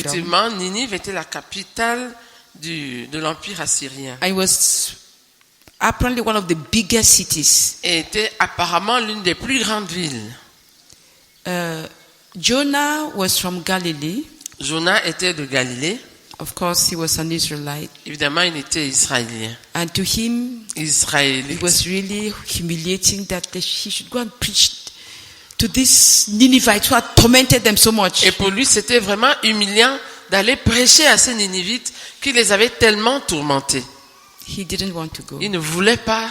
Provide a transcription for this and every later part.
Effectivement, Ninive était la capitale de l'Empire assyrien. And it was apparently one of the biggest cities. Et était apparemment l'une des plus grandes villes. Jonah was from Galilee. Jonas était de Galilée. Of course, he was an Israelite. Évidemment, il était israélien. And to him, Israélite. it was really humiliating that he should go and preach to these Ninevites who had tormented them so much. Et pour lui, c'était vraiment humiliant d'aller prêcher à ces Ninivites qui les avaient tellement tourmentés. He didn't want to go. Il ne voulait pas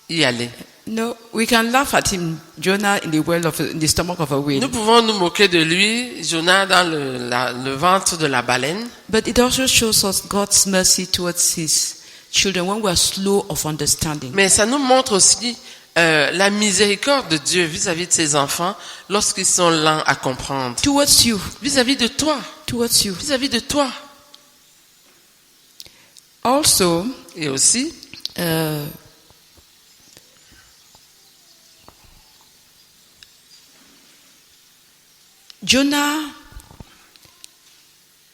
y aller. No, we can laugh at him, Jonah in the stomach of a whale. Nous pouvons nous moquer de lui, Jonas dans le ventre de la baleine. But it also shows us God's mercy towards his children when we are slow of understanding. Mais ça nous montre aussi la miséricorde de Dieu vis-à-vis de ses enfants lorsqu'ils sont lents à comprendre. Towards you. Vis-à-vis de toi. Towards you. Vis-à-vis de toi. Also, et aussi,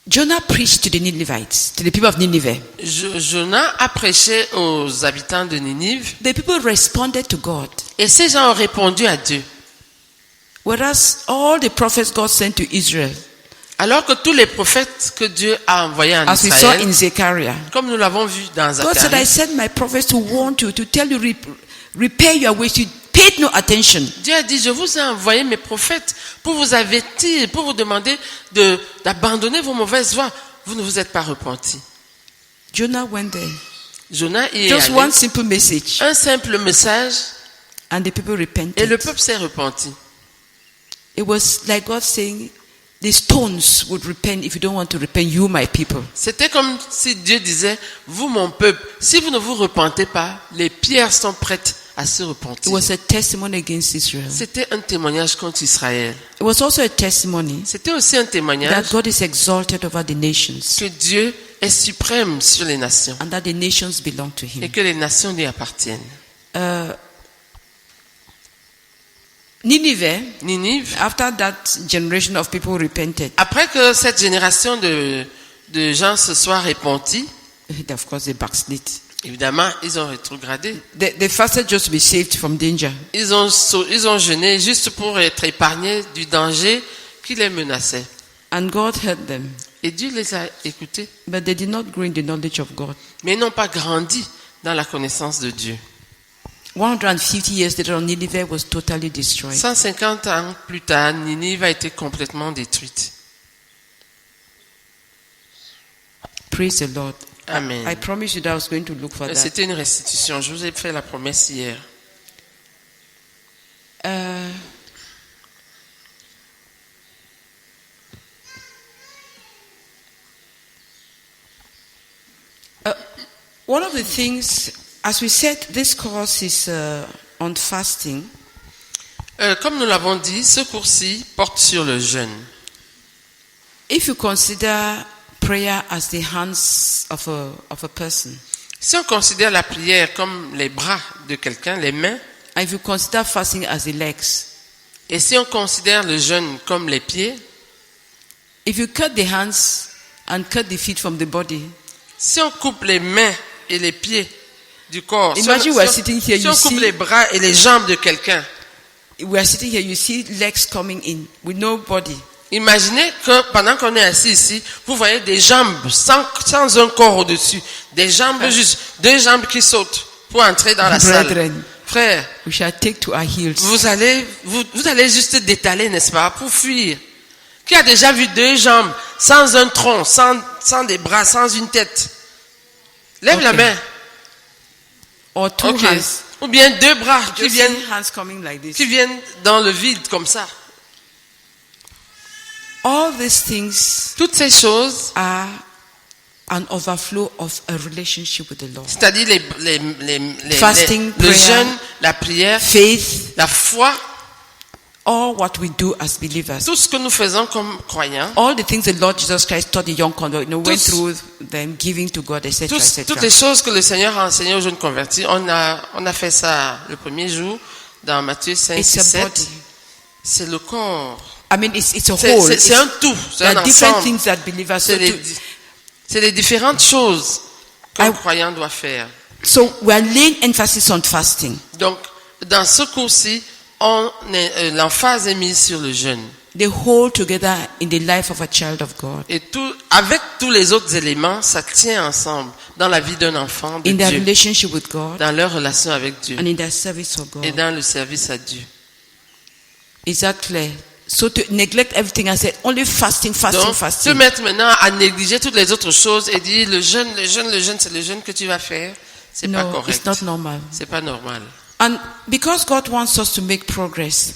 Jonah preached to the Ninevites, to the people of Nineveh. Jonas a prêché aux habitants de Ninive. The people responded to God. Et ces gens ont répondu à Dieu. Whereas all the prophets God sent to Israel, alors que tous les prophètes que Dieu a envoyés en as Israël, we saw in Zechariah, comme nous l'avons vu dans God said, I Zacharie, sent my prophets to warn you, to tell you, repair your ways. You paid no attention. Dieu a dit, je vous ai envoyé mes prophètes pour vous avertir, pour vous demander d'abandonner vos mauvaises voies. Vous ne vous êtes pas repentis. Jonah went there. Jonas y est Just allé. one simple message. Un simple message. And the people repented. Et le peuple s'est repenti. It was like God saying, the stones would repent if you don't want to repent, you my people. C'était comme si Dieu disait, vous mon peuple, si vous ne vous repentez pas, les pierres sont prêtes à se It repentir. was a testimony against Israel. C'était un témoignage contre Israël. It was also a testimony C'était aussi un témoignage that God is exalted over the nations que Dieu est suprême sur les nations and that the nations belong to et him. que les nations lui appartiennent. Ninive, after that generation of people repented, après que cette génération de gens se soit repentis, of course they backslid. évidemment, ils ont rétrogradé. They fasted just to be saved from danger. Ils ont jeûné juste pour être épargnés du danger qui les menaçait. And God heard them. Et Dieu les a écoutés. But they did not grow in the knowledge of God. Mais ils n'ont pas grandi dans la connaissance de Dieu. 150 years later, Nineveh was totally destroyed. 150 ans plus tard, Ninive a été complètement détruite. Praise the Lord. Amen. I promised you that I was going to look for that. C'était une restitution. Je vous ai fait la promesse hier. One of the things, as we said, this course is on fasting. Comme nous l'avons dit, ce cours-ci porte sur le jeûne. If you consider prayer as the hands of a person, Si on considère la prière comme les bras de quelqu'un, les mains, and if you consider fasting as the legs, et si on considère le jeûne comme les pieds, if you cut the hands and cut the feet from the body, si on coupe les mains et les pieds du corps, Imagine we are sitting here, si you on coupe see- les bras et les jambes de quelqu'un, we are sitting here, you see legs coming in with no body. imaginez que pendant qu'on est assis ici, vous voyez des jambes sans un corps au-dessus, des jambes juste, deux jambes qui sautent pour entrer dans la salle. Brethren, Frère, we shall take to our heels. vous allez juste détaler, n'est-ce pas, pour fuir. Qui a déjà vu deux jambes sans un tronc, sans des bras, sans une tête? Lève la Ok. main. Or two Ok. hands. Ou bien deux bras qui Just viennent, see hands coming like this. qui viennent dans le vide comme ça. All these things Toutes ces choses, are an overflow of a relationship with the Lord. c'est-à-dire Fasting, le prayer, jeûne, la prière, Faith, la foi, all what we do as believers. tout ce que nous faisons comme croyants, All the things the Lord Jesus Christ taught the young converts, went Tous- through them giving to God, etc., toutes etc. les choses que le Seigneur a enseignées aux jeunes convertis, on a fait ça le premier jour dans Matthieu 5, It's 6, a 7. body. C'est le corps. I mean, it's a C'est, whole. c'est, c'est un tout, c'est There un are different ensemble. things that believers C'est do. c'est les différentes choses qu'un I- croyant doit faire. So we are laying emphasis on fasting. Donc, dans ce cours-ci, l'emphase est mise sur le jeûne. They hold together in the life of a child of God. Et avec tous les autres éléments, ça tient ensemble dans la vie d'un enfant de In their Dieu, relationship with God dans leur relation avec Dieu and in their service for et God. dans le service à Dieu. Is that clear? So to neglect everything and say only fasting, fasting, Donc, se fasting. mettre maintenant à négliger toutes les autres choses et dire le jeûne, c'est le jeûne que tu vas faire, c'est pas No, correct. it's not normal. C'est pas normal. And because God wants us to make progress,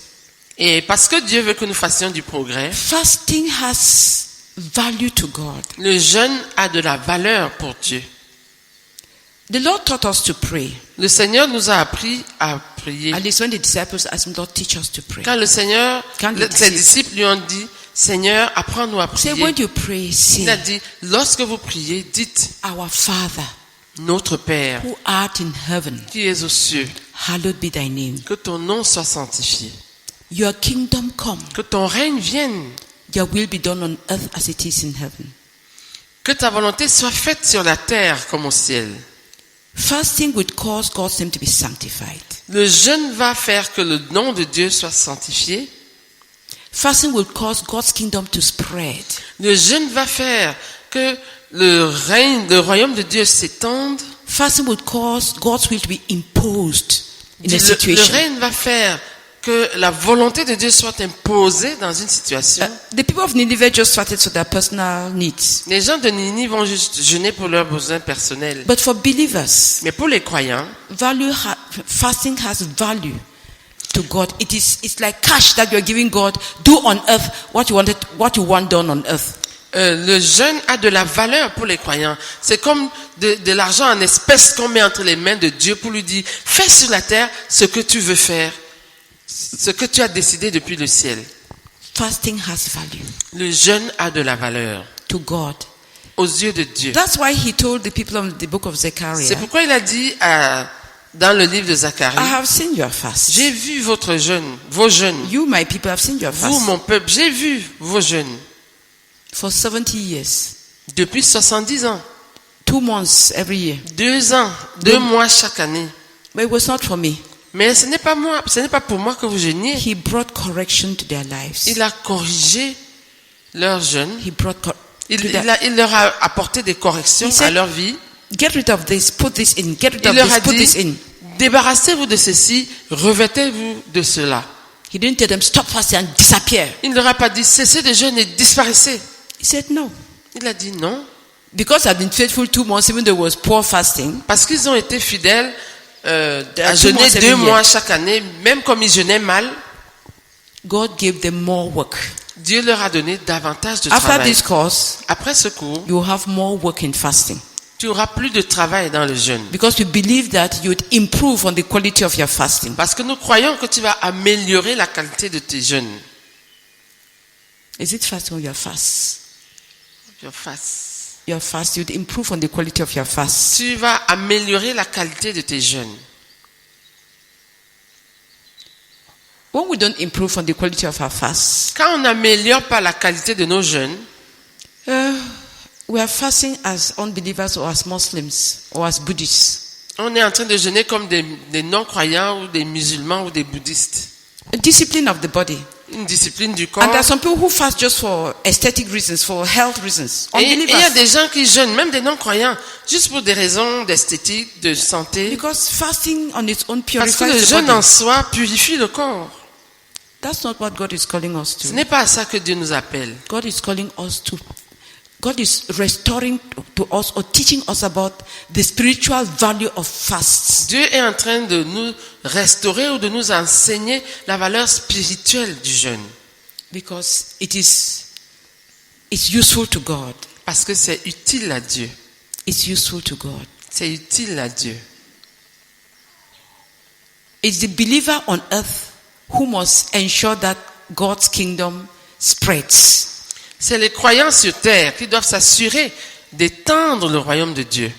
Et parce que Dieu veut que nous fassions du progrès, fasting has value to God. le jeûne a de la valeur pour Dieu. The Lord taught us to pray. Le Seigneur nous a appris à prier. At least when the disciples asked him, Lord, teach us to pray. Quand le Seigneur, Quand les ses disciples lui ont dit, Seigneur, apprends-nous à Say prier. when you pray, Il a say, dit, lorsque vous priez, dites, Our Father, notre Père, who art in heaven, qui es aux cieux, hallowed be thy name. que ton nom soit sanctifié, Your kingdom come. que ton règne vienne, Your will be done on earth as it is in heaven. que ta volonté soit faite sur la terre comme au ciel. Fasting would cause God's name to be sanctified. Le jeûne va faire que le nom de Dieu soit sanctifié. Fasting will cause God's kingdom to spread. Le jeûne va faire que le royaume de Dieu s'étende. Fasting will cause God's will to be imposed in a Le situation. règne va faire que la volonté de Dieu soit imposée dans une situation. The people of Nineveh just fasted for their personal needs. Les gens de Ninive vont juste jeûner pour leurs besoins personnels. But for believers, Mais pour les croyants, fasting has value to God. It's like cash that you're giving God. Do on earth what you want done on earth. le jeûne a de la valeur pour les croyants. C'est comme de l'argent en espèces qu'on met entre les mains de Dieu pour lui dire, fais sur la terre ce que tu veux faire, ce que tu as décidé depuis le ciel. Fasting has value Le jeûne a de la valeur to God. aux yeux de Dieu. That's why he told the people of the book of C'est Zechariah, pourquoi il a dit dans le livre de I Zacharie, have seen your fast. j'ai vu votre jeûne, vos jeûnes. You, my people, have seen your Vous, fast mon peuple, j'ai vu vos jeûnes for 70 years. depuis 70 ans, 2 months every year. 2 ans, 2 mois chaque année. But it was not for me. Mais ce n'est pas moi, ce n'est pas pour moi que vous jeûniez. He brought correction to their lives. Il a corrigé leur jeûne. He brought Il leur a apporté des corrections He said, à leur vie. get rid of this, put this in, get rid Il of leur this, a put this in. dit, débarrassez-vous de ceci, revêtez-vous de cela. He didn't tell them stop fasting and disappear. Il ne leur a pas dit, cessez de jeûner et disparaissez. He said no. Il a dit non. Because I've been faithful 2 months, even though it was poor fasting. Parce qu'ils ont été fidèles à 2 jeûner months every 2 year. mois chaque année, même comme ils jeûnaient mal, God gave them more work. Dieu leur a donné davantage de After travail. this course, Après ce cours, you will have more work in fasting. tu auras plus de travail dans le jeûne. Because we believe that you would improve on the quality of your fasting. Parce que nous croyons que tu vas améliorer la qualité de tes jeûnes. Is it fasting or your fast? Your fast. Your fast, you'd improve on the quality of your fast. Tu vas améliorer la qualité de tes jeûnes. When we don't improve on the quality of our fast, Quand on n'améliore pas la qualité de nos jeûnes, we are fasting as unbelievers or as Muslims or as Buddhists. on est en train de jeûner comme des non-croyants ou des musulmans ou des bouddhistes. A discipline of the body. Une discipline du corps. And there are some people who fast just for aesthetic reasons, for health reasons. Et il y a Unbelievers. des gens qui jeûnent, même des non-croyants, juste pour des raisons d'esthétique, de santé. Because fasting on its own Parce que purifies le the jeûne en body. soi purifie le corps. That's not what God is calling us Ce to. n'est pas à ça que Dieu nous appelle. God is calling us to. God is restoring to us or teaching us about the spiritual value of fasts. Dieu est en train de nous restaurer ou de nous enseigner la valeur spirituelle du jeûne. Because it's useful to God. Parce que c'est utile à Dieu. It's useful to God. C'est utile à Dieu. It's the believer on earth who must ensure that God's kingdom spreads. C'est les croyants sur terre qui doivent s'assurer d'étendre le royaume de Dieu.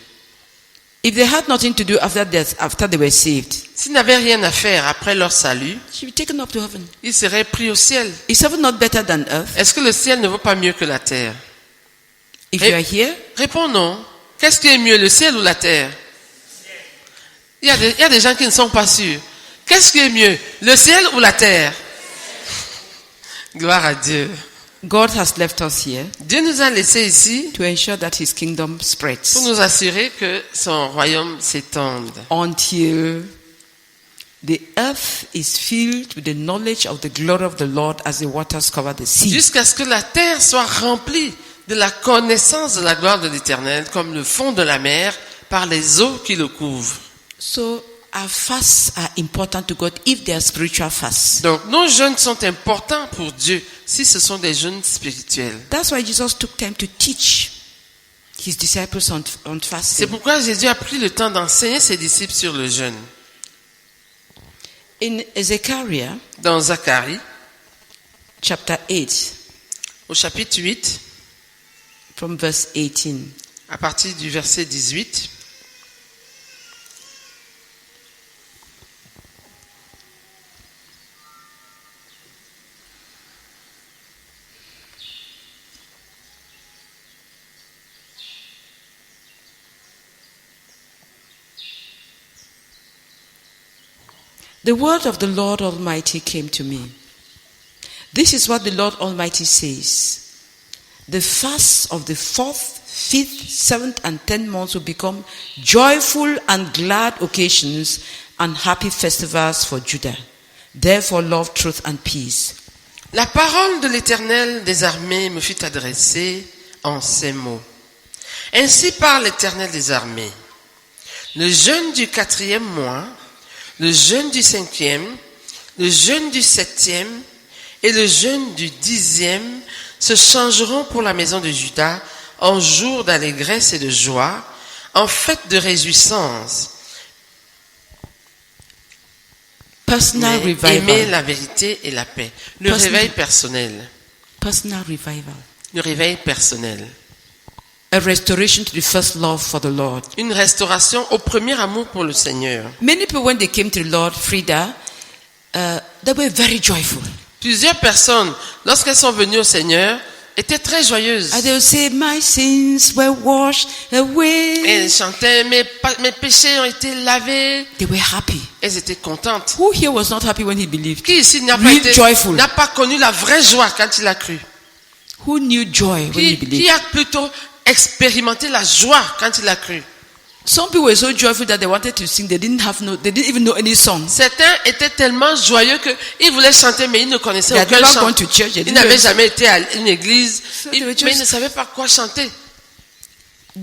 If they had nothing to do after they were saved, S'ils n'avaient rien à faire après leur salut, she'd be taken up to heaven. ils seraient pris au ciel. Is heaven not better than earth? Est-ce que le ciel ne vaut pas mieux que la terre? If you are here, Réponds non. Qu'est-ce qui est mieux, le ciel ou la terre? Il y a des gens qui ne sont pas sûrs. Qu'est-ce qui est mieux, le ciel ou la terre? Gloire à Dieu. God has left us here Dieu nous a laissés ici to ensure that his kingdom pour spreads nous assurer que son royaume s'étende. until the earth is filled with the knowledge of the glory of the Lord as the waters cover the sea. Jusqu'à ce que la terre soit remplie de la connaissance de la gloire de l'Éternel, comme le fond de la mer, par les eaux qui le couvrent. So our fasts are important to God if they are spiritual fasts. Donc, nos jeûnes sont importants pour Dieu, si ce sont des jeûnes spirituels. That's why Jesus took time to teach his disciples on C'est fasting. pourquoi Jésus a pris le temps d'enseigner ses disciples sur le jeûne. In Zechariah Dans Zacharie, chapter 8, au chapitre 8, from verse 18. à partir du verset 18, The word of the Lord Almighty came to me. This is what the Lord Almighty says. The fast of the 4th, 5th, 7th, and 10th months will become joyful and glad occasions and happy festivals for Judah. Therefore, love, truth, and peace. la parole de l'Éternel des armées me fut adressée en ces mots. Ainsi parle l'Éternel des armées. Le jeûne du 4e mois, le jeûne du 5e, le jeûne du 7e et le jeûne du 10e se changeront pour la maison de Juda en jour d'allégresse et de joie, en fête de réjouissance. Personal Mais aimer revival. la vérité et la paix. Le Personal- réveil personnel. Personal revival. Le réveil personnel. A restoration to the first love for the Lord. Une restauration au premier amour pour le Seigneur. Many people, when they came to the Lord, Frida, they were very joyful. Plusieurs personnes, lorsqu'elles sont venues au Seigneur, étaient très joyeuses. And they would say, my sins were washed Et away. elles chantaient, mes péchés ont été lavés. They were happy. Elles étaient contentes. Who here was not happy when he believed? Qui ici n'a pas Real été, joyful. n'a pas connu la vraie joie quand il a cru? Who knew joy when he Qui believed? a plutôt expérimenté la joie quand il a cru? Some people were so joyful that they wanted to sing. They didn't even know any songs. Certains étaient tellement joyeux qu'ils voulaient chanter, mais ils ne connaissaient They had aucun never chant. gone to church. They Ils didn't n'avaient know- jamais été à une église, they were mais ils just- ne savaient pas quoi chanter.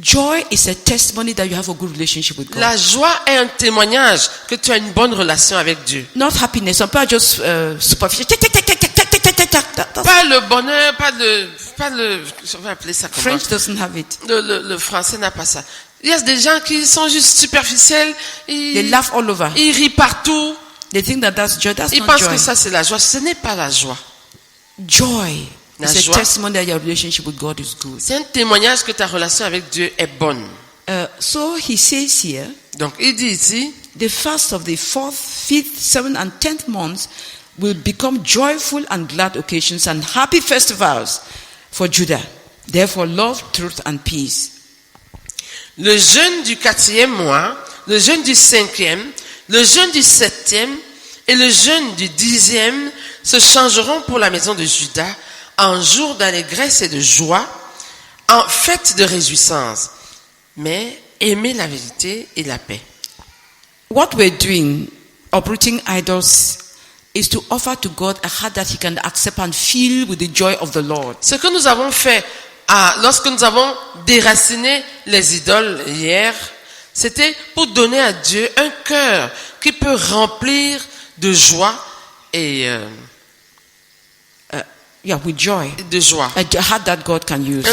Joy is a testimony that you have a good relationship with God. La joie est un témoignage que tu as une bonne relation avec Dieu. Not happiness. Some people are just superficial. Tick, tick, tick, tick, tick, tick, tick, tick, tick, tick. That's- Pas le bonheur, pas le, je vais appeler ça comment? French doesn't have it. Le français n'a pas ça. Il y a des gens qui sont juste superficiels, They ils laugh all over. rient partout, They think that that's joy. That's ils not pensent joy. que ça c'est la joie. Ce n'est pas la joie. Joy La is a joie. testimony that your relationship with God is good. C'est un témoignage que ta relation avec Dieu est bonne. So he says here, Donc il dit ici, the fast of the 4th, 5th, 7th, and 10th months will become joyful and glad occasions and happy festivals for Judah. Therefore, love, truth, and peace. le jeûne du 4e mois, le jeûne du 5e, le jeûne du 7e et le jeûne du 10e se changeront pour la maison de Juda en jour d'allégresse et de joie, en fête de réjouissance. Mais aimer la vérité et la paix. What we're doing, uprooting idols, is to offer to God a heart that he can accept and feel with the joy of the Lord. Ce que nous avons fait lorsque nous avons déraciné les idoles hier, c'était pour donner à Dieu un cœur qui peut remplir de joie et With joy. de joie. A heart that God can use.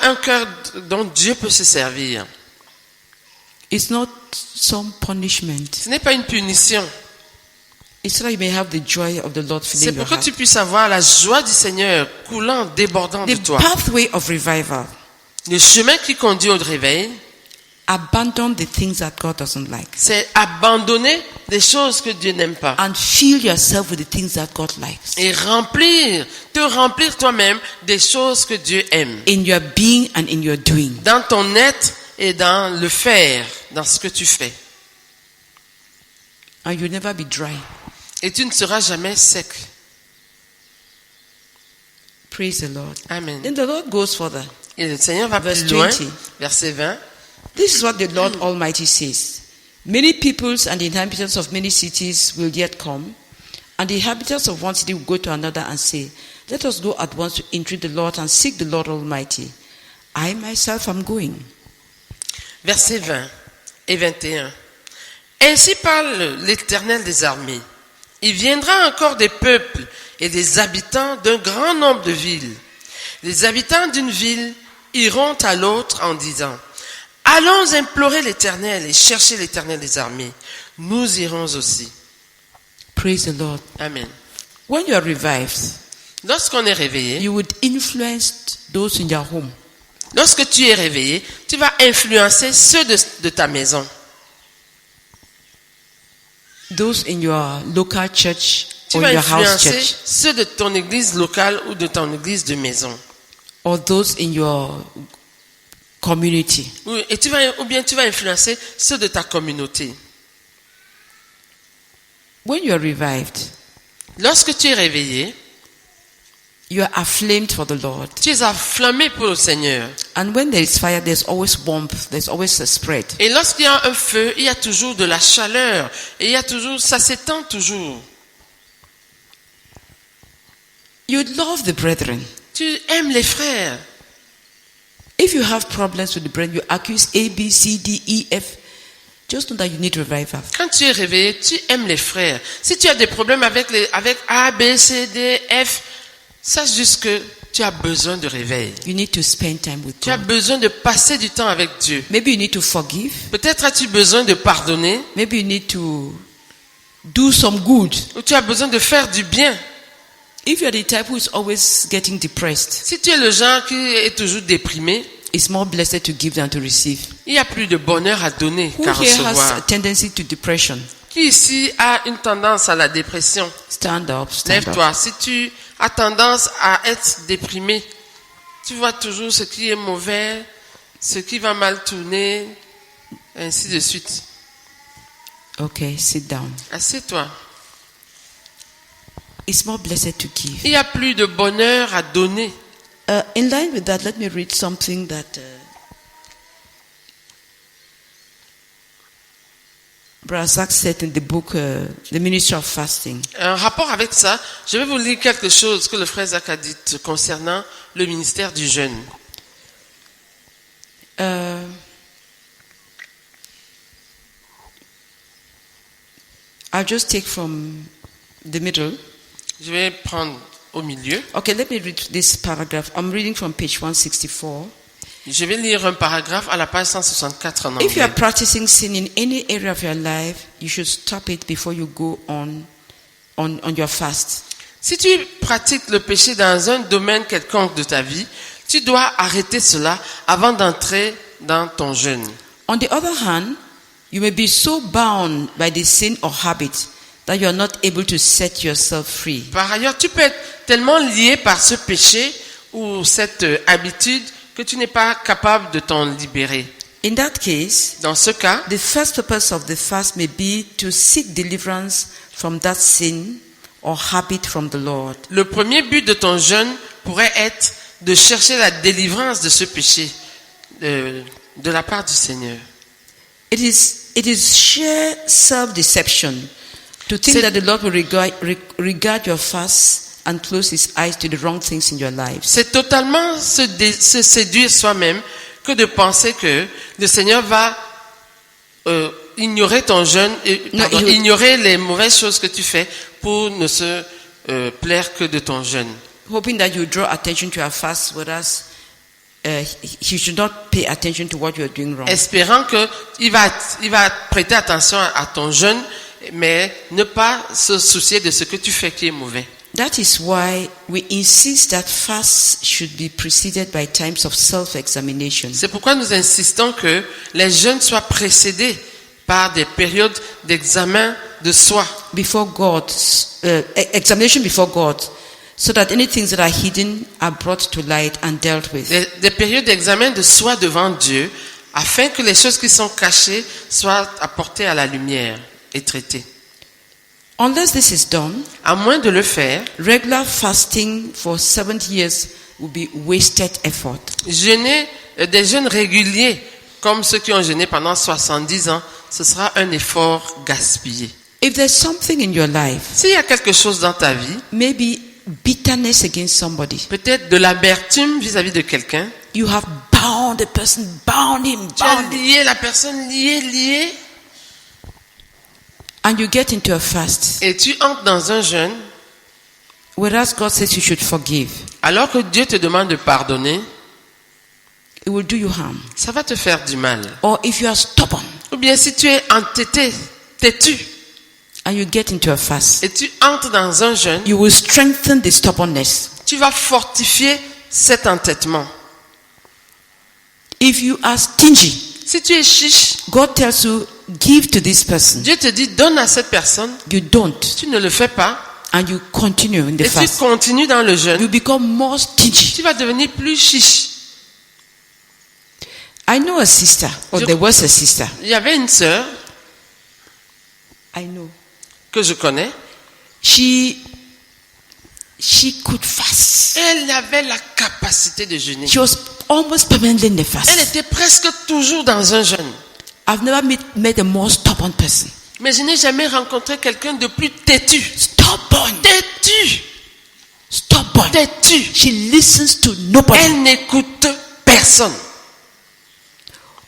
Un cœur dont Dieu peut se servir. It's not some punishment. Ce n'est pas une punition. It's so that you may have the joy of the Lord C'est filling your pour que heart. tu puisses avoir la joie du Seigneur coulant, débordant de The toi. pathway of revival Le chemin qui conduit au réveil abandon the things that God doesn't like. C'est abandonner des choses que Dieu n'aime pas. And fill yourself with the things that God likes. Et te remplir toi-même des choses que Dieu aime. In your being and in your doing. Dans ton être et dans le faire, dans ce que tu fais. And you'll never be dry. Et tu ne seras jamais sec. Praise the Lord. Amen. Then the Lord goes further. Et le Seigneur va Verse plus loin. 20. Verset 20. This is what the Lord Almighty says. Many peoples and the inhabitants of many cities will yet come, and the inhabitants of one city will go to another and say, let us go at once to entreat the Lord and seek the Lord Almighty. I myself am going. Versets 20 et 21. Ainsi parle l'Éternel des armées. Il viendra encore des peuples et des habitants d'un grand nombre de villes. Les habitants d'une ville iront à l'autre en disant, allons implorer l'Éternel et chercher l'Éternel des armées. Nous irons aussi. Praise the Lord. Amen. When you are revived, Lorsqu'on est réveillé, you would influence those in your home. lorsque tu es réveillé, tu vas influencer ceux de ta maison. Those in your local church Tu or vas your house influencer church. ceux de ton église locale ou de ton église de maison. Or those in your community. Ou bien tu vas influencer ceux de ta communauté. When you are revived, Lorsque tu es réveillé, you are aflamed for the Lord. tu es afflammé pour le Seigneur. And when there is fire, there's always warmth, there's always a spread. Et lorsqu'il y a un feu, il y a toujours de la chaleur. Et il y a toujours, ça s'étend toujours. You love the brethren. Tu aimes les frères. If you have problems with the brethren, you accuse A, B, C, D, E, F. Just know that you need revival. Quand tu es réveillé, tu aimes les frères. Si tu as des problèmes avec A, B, C, D, F, sache juste que tu as besoin de réveil. You need to spend time with Tu as God. besoin de passer du temps avec Dieu. Maybe you need to forgive. Peut-être as-tu besoin de pardonner, Maybe you need to do some good. ou tu as besoin de faire du bien. If you're the type who is always getting depressed, Si tu es le genre qui est toujours déprimé, it's more blessed to give than to receive. il y a plus de bonheur à donner Who qu'à here has a recevoir. tendency to depression? Qui ici a une tendance à la dépression? Stand up, stand up. Lève-toi. Si tu as tendance à être déprimé, tu vois toujours ce qui est mauvais, ce qui va mal tourner, ainsi de suite. Okay, sit down. Assieds-toi. It's more blessed to give. Il y a plus de bonheur à donner. In line with that, let me read something that Brother Zach said in the book, The Ministry of Fasting. En rapport avec ça, je vais vous lire quelque chose que le frère Zach a dit concernant le ministère du jeûne. I'll just take from the middle. Je vais prendre au milieu. Okay, let me read this paragraph. I'm reading from page 164. Je vais lire un paragraphe à la page 164 en If you are anglais. practicing sin in any area of your life, you should stop it before you go on your fast. Si tu pratiques le péché dans un domaine quelconque de ta vie, tu dois arrêter cela avant d'entrer dans ton jeûne. On the other hand, you may be so bound by the sin or habit that you are not able to set yourself free. Par ailleurs, tu peux être tellement lié par ce péché ou cette habitude que tu n'es pas capable de t'en libérer. In that case, Dans ce cas, the first purpose of the fast may be to seek deliverance from that sin or habit from the Lord. le premier but de ton jeûne pourrait être de chercher la délivrance de ce péché de la part du Seigneur. It is sheer self-deception to think C'est- that the Lord will regard your fast and close his eyes to the wrong things in your lives. C'est totalement se séduire soi-même que de penser que le Seigneur va ignorer ton jeûne, Non, ignorer les mauvaises choses que tu fais pour ne se plaire que de ton jeûne. Hoping that you draw attention to your fast, whereas he should not pay attention to what you are doing wrong. Espérant que il va prêter attention à ton jeûne, mais ne pas se soucier de ce que tu fais qui est mauvais. That is why we insist that fast should be preceded by times of self-examination. C'est pourquoi nous insistons que les jeûnes soient précédés par des périodes d'examen de soi. Before God, examination before God, so that any things that are hidden are brought to light and dealt with. Des périodes d'examen de soi devant Dieu, afin que les choses qui sont cachées soient apportées à la lumière et traitées. Unless this is done, À moins de le faire, regular fasting for 70 years will be wasted effort. jeûner des jeûnes réguliers, comme ceux qui ont jeûné pendant 70 ans, ce sera un effort gaspillé. If there's something in your life, S'il y a quelque chose dans ta vie, maybe bitterness against somebody, peut-être de l'amertume vis-à-vis de quelqu'un, you have bound the person, bound him, tu as bound him, lié la personne, lié, and you get into a fast, et tu entres dans un jeûne, whereas God says you should forgive, alors que Dieu te demande de pardonner, it will do you harm. ça va te faire du mal. Or if you are stubborn Ou bien si tu es entêté, têtu, and you get into a fast, et tu entres dans un jeûne, you will strengthen the stubbornness. tu vas fortifier cet entêtement. If you are stingy, Si tu es chiche, God tells you, give to this person. Dieu te dit donne à cette personne, You don't, tu ne le fais pas, and you continue in the et tu fast. continues dans le jeûne, You become more stingy. tu vas devenir plus chiche. I know a sister, or Je- there was a sister. Il y avait une sœur I know. que je connais, She could fast. elle avait la capacité de jeûner. She was almost permanently in the fast. Elle était presque toujours dans un jeûne. I've never met a more stubborn person. Mais je n'ai jamais rencontré quelqu'un de plus têtu. Stubborn. Têtu, Stubborn. têtu. She listens to nobody. Elle n'écoute personne.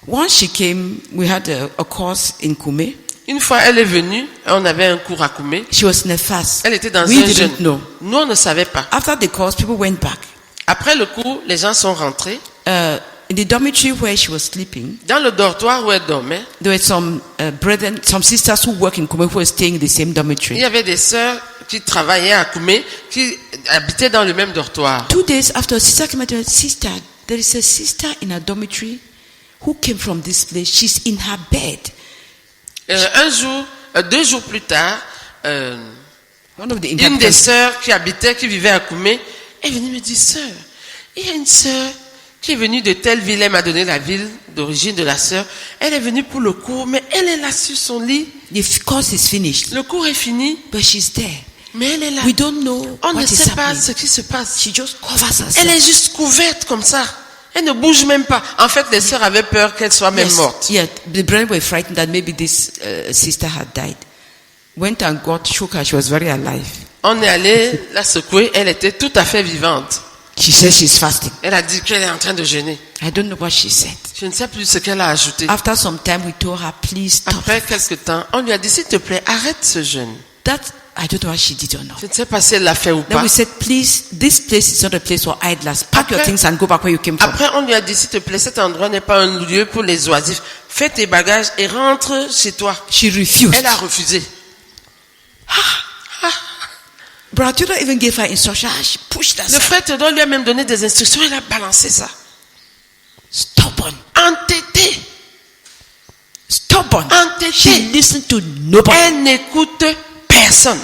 Once she came, we had a course in Kume. Une fois, elle est venue, on avait un cours à Koumé. She was in a fast. Elle était dans We un didn't jeûne. know. Nous, on ne savait pas. After the course, people went back. Après le cours, les gens sont rentrés. In the dormitory where she was sleeping, Dans le dortoir où elle dormait, there were some brethren, some sisters who work in Kume who were staying in the same il dormitory. y avait des sœurs qui travaillaient à Koumé, qui habitaient dans le même dortoir. 2 days after, a sister came and told me, sister, there is a sister in our dormitory who came from this place. She's in her bed. Un jour, 2 jours plus tard, One of the une des inhabitants. sœurs qui vivait à Koumé, est venue me dire, sœur, il y a une sœur qui est venue de telle ville, elle m'a donné la ville d'origine de la sœur. Elle est venue pour le cours, mais elle est là sur son lit. The course is finished, Le cours est fini, but she's there. mais elle est là. We don't know On what ne is sait pas happening. ce qui se passe. She just covers herself. Elle est juste couverte comme ça. Elle ne bouge même pas. En fait, les sœurs avaient peur qu'elle soit même morte. Yeah, the brethren were frightened that maybe this sister had died. Went and God shook her. She was very alive. On est allé la secouer. Elle était tout à fait vivante. She says she's fasting. Elle a dit qu'elle est en train de jeûner. I don't know what she said. Je ne sais plus ce qu'elle a ajouté. After some time, we told her, please stop. Après quelque temps, on lui a dit, s'il te plaît, arrête ce jeûne. That, I don't know what she did or not. Je ne sais pas si elle l'a fait ou Then pas. we said, please, this place is not a place for idlers. Pack your Après- things and go back where you came from. Après, on lui a dit, s'il te plaît, cet endroit n'est pas un lieu pour les oisifs. Fais tes bagages et rentre chez toi. She refused. Elle a refusé. Brother Judah even gave her instruction. She pushed Le herself. frère Théodore lui a même donné des instructions. Elle a balancé ça. Stubborn. Entêtée. Stubborn. Entêtée. She listened to nobody. Elle n'écoute personne.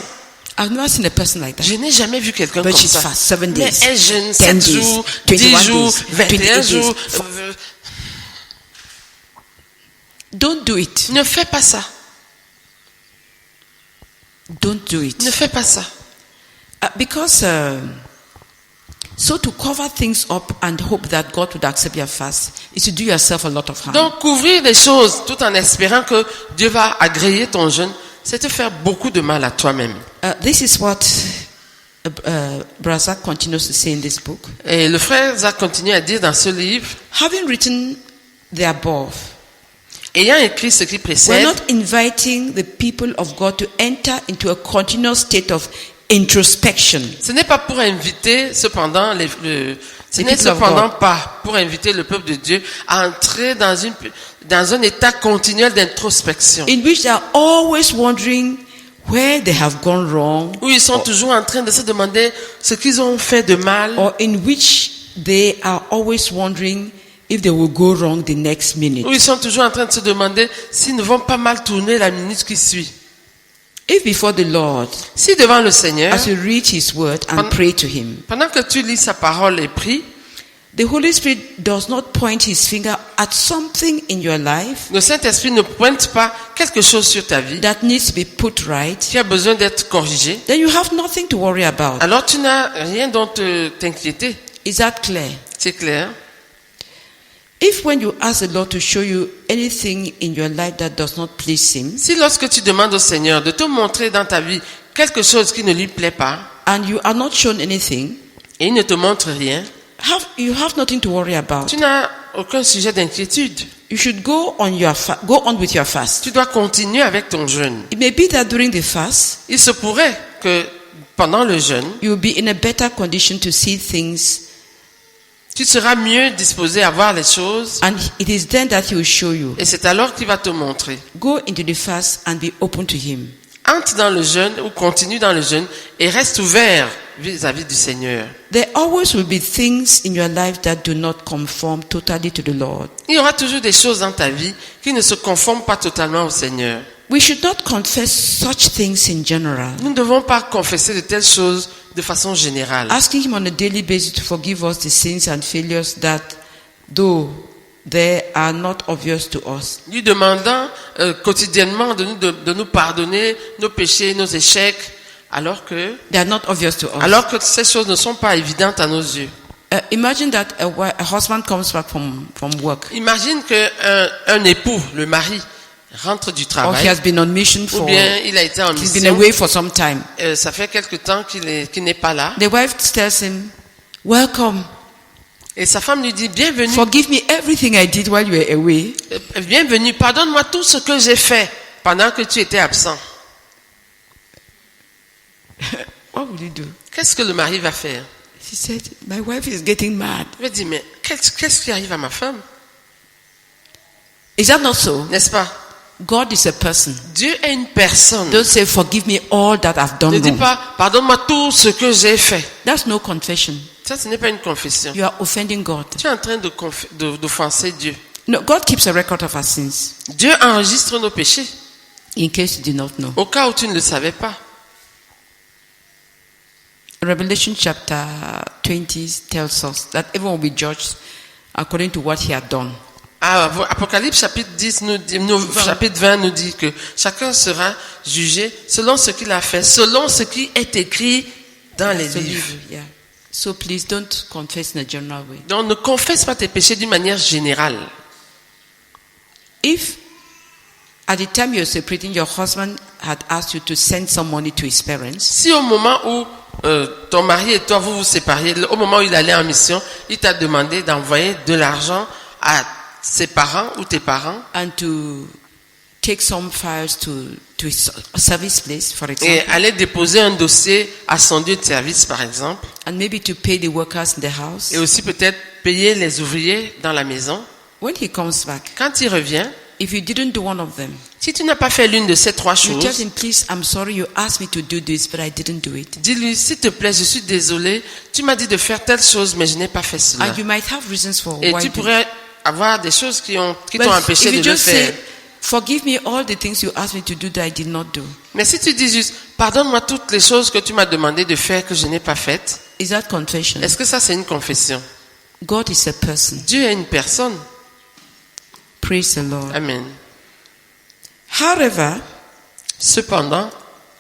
I've never seen a person like that. Je n'ai jamais vu quelqu'un But comme she's ça. fast, 7 Mais days, elle jeûne 10 7 days, jours, 21 10 jours, days, 21 28 jours. days. Don't do it. Ne fais pas ça. Don't do it. Ne fais pas ça. Because so to cover things up and hope that God would accept your fast is to do yourself a lot of harm. Donc, couvrir les choses tout en espérant que Dieu va agréer ton jeûne, c'est te faire beaucoup de mal à toi-même. This is what Brother Zach continues to say in this book. Et le frère Zach continue à dire dans ce livre, Having written the above, ayant écrit ce qui we're précède, not inviting the people of God to enter into a continual state of introspection. ce n'est pas pour inviter cependant ce n'est people of cependant God. pas pour inviter le peuple de Dieu à entrer dans un état continuel d'introspection In which they are always wondering, where they have gone wrong, où ils sont toujours en train de se demander ce qu'ils ont fait de mal, or in which they are always wondering if they will go wrong the next minute. où ils sont toujours en train de se demander s'ils ne vont pas mal tourner la minute qui suit. If before the Lord, Si devant le Seigneur, as you read His word and pray to Him, pendant que tu lis sa parole et pries, the Holy Spirit does not point His finger at something in your life le Saint-Esprit ne pointe pas quelque chose sur ta vie that needs to be put right, qui a besoin d'être corrigé, then you have nothing to worry about. alors tu n'as rien dont t'inquiéter. Is that clear? C'est clair. If when you ask the Lord to show you anything in your life that does not please Him, Si lorsque tu demandes au Seigneur de te montrer dans ta vie quelque chose qui ne lui plaît pas, and you are not shown anything, et il ne te montre rien, you have nothing to worry about. tu n'as aucun sujet d'inquiétude. You should go on with your fast. Tu dois continuer avec ton jeûne. It may be that during the fast, Il se pourrait que pendant le jeûne, you will be in a better condition to see things, tu seras mieux disposé à voir les choses, and it is then that He will show you. et c'est alors qu'il va te montrer. Go into the fast and be open to Him. Entre dans le jeûne ou continue dans le jeûne et reste ouvert vis-à-vis du Seigneur. There always will be things in your life that do not conform totally to the Lord. Il y aura toujours des choses dans ta vie qui ne se conforment pas totalement au Seigneur. We should not confess such things in general. Nous ne devons pas confesser de telles choses de façon générale. Asking Him on a daily basis to forgive us the sins and failures that, though they are not obvious to us, Lui demandant quotidiennement de nous pardonner nos péchés, nos échecs, alors que they are not obvious to us. ces choses ne sont pas évidentes à nos yeux. Imagine that a husband comes back from work, Imagine qu'un époux, le mari, rentre du or he travail, has been on mission ou for, bien il a été en he's been mission, away for some time. ça fait quelque temps qu'il n'est pas là, The wife tells him, "Welcome. et sa femme lui dit, bienvenue, Forgive me everything I did while you were away." bienvenue, pardonne-moi tout ce que j'ai fait pendant que tu étais absent. What will he do? Qu'est-ce que le mari va faire? He said, "My wife is getting mad." Il va dire, mais qu'est-ce qui arrive à ma femme? Is that not so? N'est-ce pas? God is a person. Dieu est une personne. Don't say, "Forgive me all that I've done Ne dis wrong." pas, pardonne-moi tout ce que j'ai fait. That's no confession. Ça, ce n'est pas une confession. You are offending God. Tu es en train d'offenser Dieu. No, God keeps a record of our sins, Dieu enregistre nos péchés, in case you did not know. au cas où tu ne le savais pas. Revelation chapter 20 tells us that everyone will be judged according to what he had done. Apocalypse chapitre 10 chapitre 20 nous dit que chacun sera jugé selon ce qu'il a fait, selon ce qui est écrit dans les So, livres. yeah. So please don't confess in a general way. Donc ne confesse pas tes péchés d'une manière générale. If at the time you're separating, your husband had asked you to send some money to his parents, Si au moment où ton mari et toi vous vous sépariez, au moment où il allait en mission, il t'a demandé d'envoyer de l'argent à ses parents ou tes parents and to take some files to his service place, for et example, aller déposer un dossier à son lieu de service par exemple, and maybe to pay the workers in the house, et aussi peut-être payer les ouvriers dans la maison, when he comes back, quand il revient, if you didn't do one of them, si tu n'as pas fait l'une de ces trois you tell choses, him, "Please, I'm sorry you asked me to do this, but I didn't do it." dis-lui, s'il te plaît, je suis désolé, tu m'as dit de faire telle chose, mais je n'ai pas fait cela. And you might have reasons for Et why tu you do. pourrais avoir des choses qui t'ont But empêché if de you le just faire. say, "Forgive me all the things you asked me to do that I did not do," Mais si tu dis juste, pardonne-moi toutes les choses que tu m'as demandé de faire que je n'ai pas faites, is that confession? est-ce que ça c'est une confession? God is a person. Dieu est une personne. Praise the Lord. Amen. However, Cependant,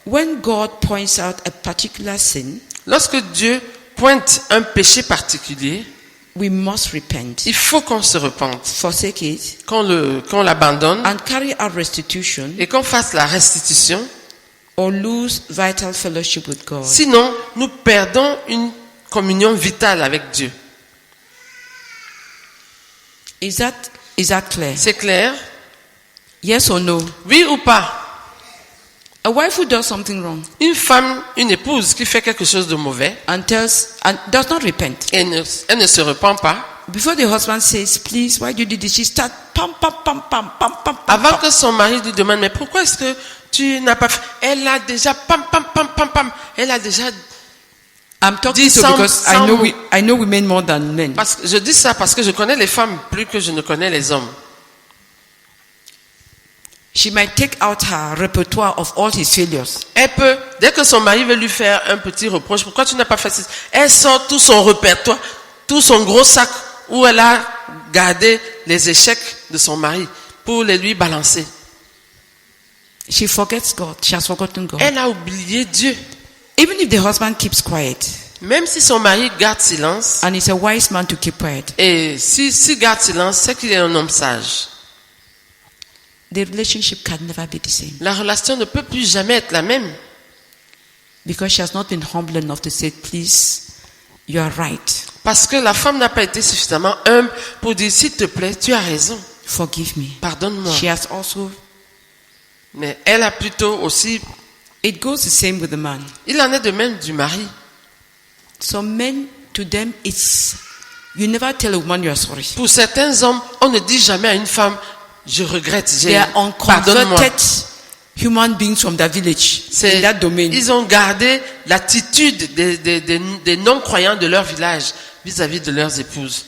when God points out a particular sin, lorsque Dieu pointe un péché particulier, we must repent, il faut qu'on se repente, forsake it, qu'on l'abandonne and carry out restitution, et qu'on fasse la restitution. or lose vital fellowship with God. Sinon, nous perdons une communion vitale avec Dieu. Is that clear? C'est clair? Yes or no? Oui ou pas? A wife who does something wrong Une femme, une épouse qui fait quelque chose de mauvais and does not repent. et elle ne se repent pas, Before the husband says, "Please, why you did this?" She starts pam pam pam pam pam pam. avant que son mari lui demande, mais pourquoi est-ce que tu n'as pas fait. Elle a déjà, pam, elle a déjà, I'm talking Dis so some- because some- I know women more than men. je dis ça parce que je connais les femmes plus que je ne connais les hommes. She might take out her repertoire of all his failures. Elle peut, dès que son mari veut lui faire un petit reproche, pourquoi tu n'as pas fait ça? Elle sort tout son répertoire, tout son gros sac où elle a gardé les échecs de son mari pour les lui balancer. She forgets God. She has forgotten God. Elle a oublié Dieu. Even if the husband keeps quiet, Même si son mari garde silence, and he's a wise man to keep quiet, et s'il garde silence, c'est qu'il est un homme sage. the relationship can never be the same. La relation ne peut plus jamais être la même. Because she has not been humble enough to say, please, you are right. Parce que la femme n'a pas été suffisamment humble pour dire, s'il te plaît, tu as raison, Forgive me. pardonne-moi. She has also, Mais elle a plutôt aussi, it goes the same with the man. il en est de même du mari. Some men, to them, it's, you never tell a woman you are sorry. Pour certains hommes, on ne dit jamais à une femme, je regrette, They are pardonne-moi. unconverted human beings from their village in that domain. Ils ont gardé l'attitude des non-croyants de leur village vis-à-vis de leurs épouses.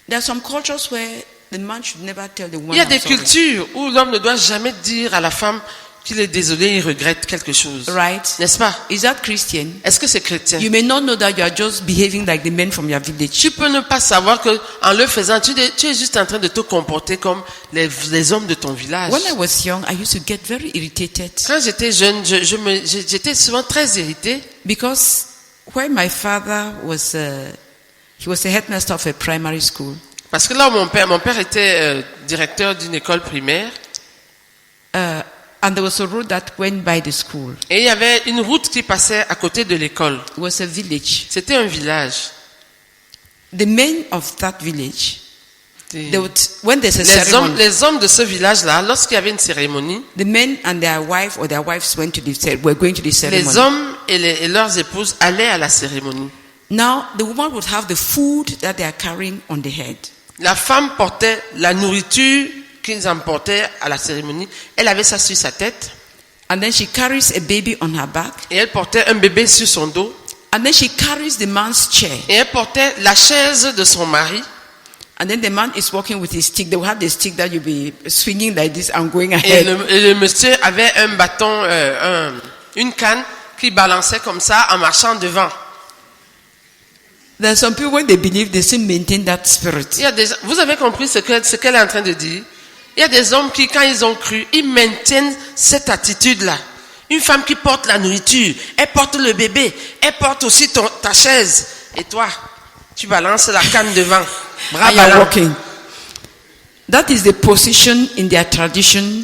There are some cultures where the man should never tell the woman Il y a I'm des sorry. cultures où l'homme ne doit jamais dire à la femme qu'il est désolé, il regrette quelque chose. Right? N'est-ce pas? Is that Christian? Est-ce que c'est chrétien? You may not know that you are just behaving like the men from your village. Tu peux ne pas savoir que en le faisant, tu es juste en train de te comporter comme les hommes de ton village. When I was young, I used to get very irritated Quand j'étais jeune, j'étais souvent très irrité because when my father was, he was the headmaster of a primary school. parce que là où mon père était directeur d'une école primaire And there was a road that went by the school. et il y avait une route qui passait à côté de l'école. It was a village. C'était un village. The men of that village, Et they would, when there's a ceremony, les hommes de ce village-là, lorsqu'il y avait une cérémonie, the men and their wife or their wives went to were going to the ceremony. les hommes et leurs épouses allaient à la cérémonie. Now the woman would have the food that they are carrying on the head. La femme portait la nourriture qu'ils emportaient à la cérémonie. Elle avait ça sur sa tête And then she carries a baby on her back. et elle portait un bébé sur son dos And then she carries the man's chair. et elle portait la chaise de son mari. And then the man is walking with his stick. They will have the stick that you'll be swinging like this and going Et ahead. le monsieur avait un bâton, une canne qui balançait comme ça en marchant devant. There are some people, when they believe, they still maintain that spirit. Vous avez compris ce qu'elle est en train de dire? Il y a des hommes qui, quand ils ont cru, ils maintiennent cette attitude-là. Une femme qui porte la nourriture, elle porte le bébé, elle porte aussi ta chaise. Et toi, tu balances la canne devant. Bras And you're ballants. walking. That is the position in their tradition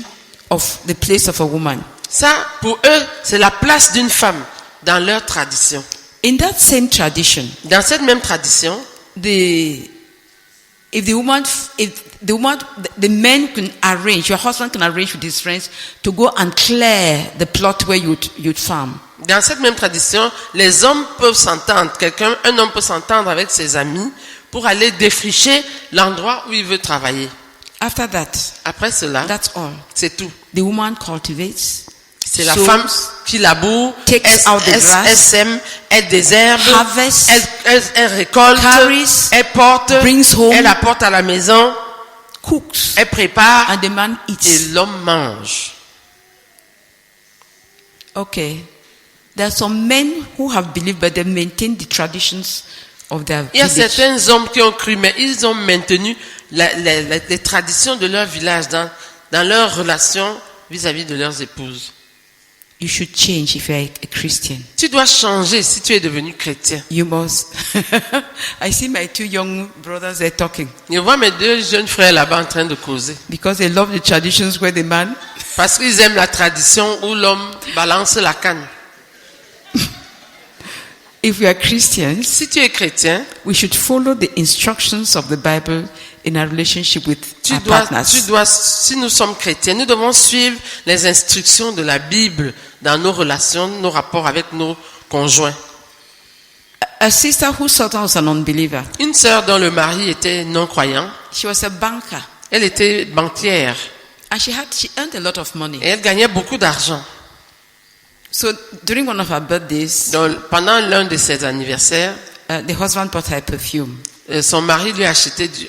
of the place of a woman. Ça, pour eux, c'est la place d'une femme dans leur tradition. In that same tradition, Dans cette même tradition, the men can arrange, your husband can arrange with his friends to go and clear the plot where you'd farm. dans cette même tradition, les hommes peuvent s'entendre. Un homme peut s'entendre avec ses amis pour aller défricher l'endroit où il veut travailler. After that, Après cela, that's all. c'est tout. The woman cultivates. C'est la sows, femme qui laboure, takes out the grass, elle sème, elle désherbe, harvests, elle récolte, carries, elle porte, brings home, elle apporte à la maison, cooks, elle prépare and the man et eats. l'homme mange. Okay. There are some men who have believed, but they maintain the traditions of their Il y a village. certains hommes qui ont cru, mais ils ont maintenu les traditions de leur village dans leur relation vis-à-vis de leurs épouses. You should change if you are a Christian. Tu dois changer si tu es devenu chrétien. You must. I see my two young brothers, they're talking. Je vois mes deux jeunes frères là-bas en train de causer. Because they love the traditions where the man, Parce qu'ils aiment la tradition où l'homme balance la canne. if we are Christians, Si tu es chrétien, we should follow the instructions of the Bible in our relationship with our partners. si nous sommes chrétiens, nous devons suivre les instructions de la Bible dans nos relations, nos rapports avec nos conjoints. A sister whose husband was an unbeliever. Une sœur dont le mari était non-croyant, She was a banker. elle était banquière. And she earned a lot of money. Et elle gagnait beaucoup d'argent. So during one of her birthdays, Donc, pendant l'un de ses anniversaires, the husband bought her perfume. son mari lui a acheté du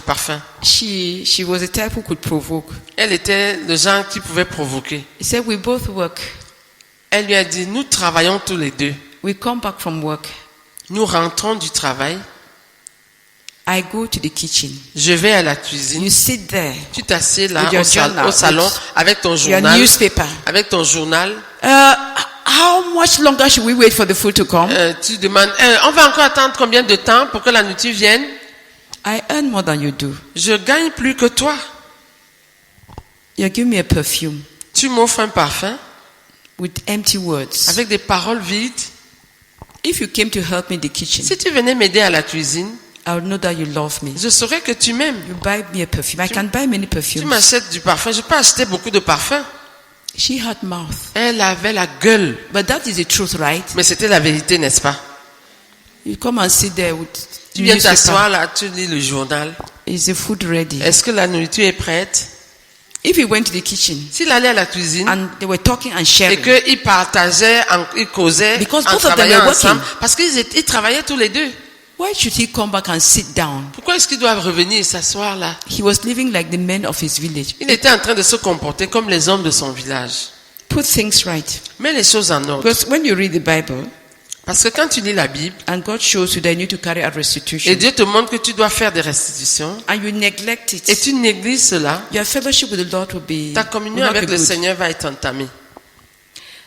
parfum. She was a type who could provoke. Elle était le genre qui pouvait provoquer. He said, we both work. Elle lui a dit, nous travaillons tous les deux. We come back from work. Nous rentrons du travail. I go to the kitchen. Je vais à la cuisine. You sit there. Tu t'assieds là With your journal, au salon with avec ton Your journal. newspaper. Avec ton journal. How much longer should we wait for the food to come? Tu demandes, on va encore attendre combien de temps pour que la nourriture vienne? I earn more than you do. Je gagne plus que toi. You give me a perfume Tu m'offres un parfum with empty words. avec des paroles vides. If you came to help me in the kitchen, Si tu venais m'aider à la cuisine, I would know that you love me. je saurais que tu m'aimes. You buy me a perfume. I can buy many Tu perfumes. m'achètes du parfum. Je peux acheter beaucoup de parfums. She had mouth. Elle avait la gueule. But that is the truth, right? Mais c'était la vérité, n'est-ce pas? You come and sit there with Tu viens newspaper. t'asseoir là, tu lis le journal. Is the food ready? Est-ce que la nourriture est prête? If you went to the kitchen S'il allait à la cuisine and they were talking and et sharing, qu'ils partageaient, ils causaient Because en both of them travaillant were working. ensemble, parce qu'ils travaillaient tous les deux. why should he come back and sit down? Pourquoi est-ce qu'ils doivent revenir et s'asseoir là? He was living like the men of his village. Il était en train de se comporter comme les hommes de son village. Put things right. Mets les choses en ordre. Because when you read the Bible Parce que quand tu lis la Bible, and God shows you that you need to carry out et restitution, Dieu te montre que tu dois faire des restitutions, and you neglect et it, tu négliges cela, your fellowship with the Lord will be, ta will communion not avec be le good. Seigneur va être entamée.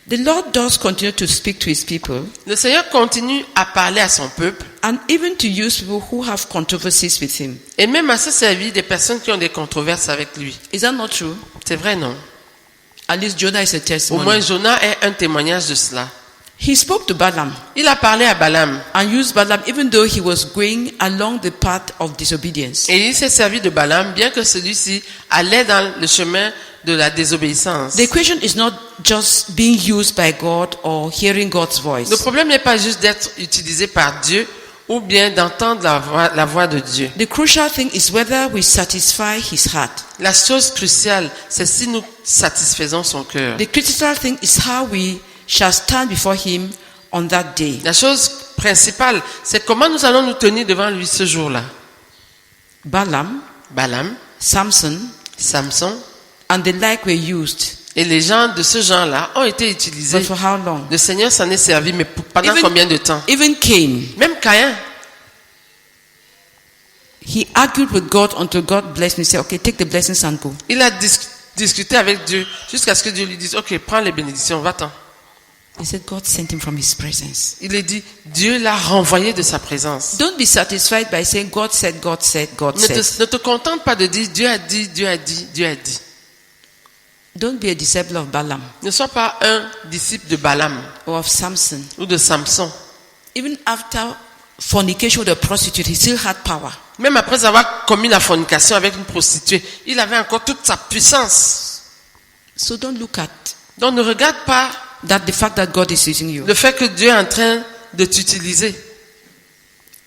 The Lord does continue to speak to his people Le Seigneur continue à parler à son peuple, and even to use people who have controversies with him. et même à se servir des personnes qui ont des controverses avec lui. Is that not true? C'est vrai, non? At least Jonah is a Au moins, testimony. Jonas est un témoignage de cela. He spoke to Balaam Il a parlé à Balaam, and used Balaam even though he was going along the path of disobedience. et il s'est servi de Balaam, bien que celui-ci allait dans le chemin de la désobéissance. The question is not just being used by God or hearing God's Le voice. problème n'est pas juste d'être utilisé par Dieu ou bien d'entendre la voix de Dieu. The crucial thing is whether we satisfy his heart. La chose cruciale, c'est si nous satisfaisons son cœur. The critical thing is how we shall stand before him on that day. La chose principale, c'est comment nous allons nous tenir devant lui ce jour-là. Balaam, Balaam, Samson, Samson and the like were used. et les gens de ce genre-là ont été utilisés. But for how long? Le Seigneur s'en est servi, mais pendant combien de temps? Even Cain, Même Caïn, he argued with God until God blessed him. He said, okay, take the blessings and go. il a discuté avec Dieu jusqu'à ce que Dieu lui dise, ok, prends les bénédictions, va-t'en. He said God sent him from his presence. Il est dit, Dieu l'a renvoyé de sa présence. Don't be satisfied by saying God said, God said, God said. Ne te contente pas de dire, Dieu a dit, Dieu a dit, Dieu a dit. Don't be a disciple of Balaam Ne sois pas un disciple de Balaam or of Samson. ou de Samson. Even after fornication with a prostitute, he still had power. Même après avoir commis la fornication avec une prostituée, il avait encore toute sa puissance. So don't look at Donc ne regarde pas that the fact that God is using you. le fait que Dieu est en train de t'utiliser.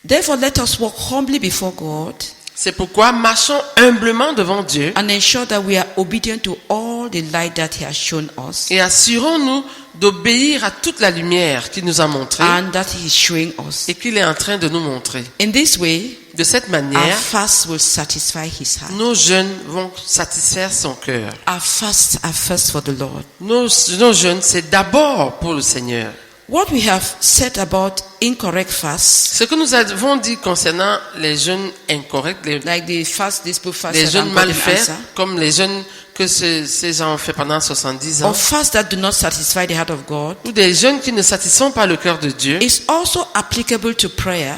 Therefore, let us walk humbly before God C'est pourquoi marchons humblement devant Dieu and ensure that we are obedient to all the light that he has shown us et assurons-nous d'obéir à toute la lumière qu'il nous a montrée and that he is showing us. et qu'il est en train de nous montrer. In this way, De cette our manière, fast will satisfy his heart. nos jeûnes vont satisfaire son cœur. Our fasts are first for the Lord. Nos jeûnes, c'est d'abord pour le Seigneur. What we have said about incorrect fasts, Ce que nous avons dit concernant les jeûnes incorrects, like the fast, this book fast les that jeûnes God mal didn't faits, answer, comme les jeûnes que ces gens ont fait pendant 70 ans, or fasts that do not satisfy the heart of God, ou des jeûnes qui ne satisfont pas le cœur de Dieu, is also applicable to prayer.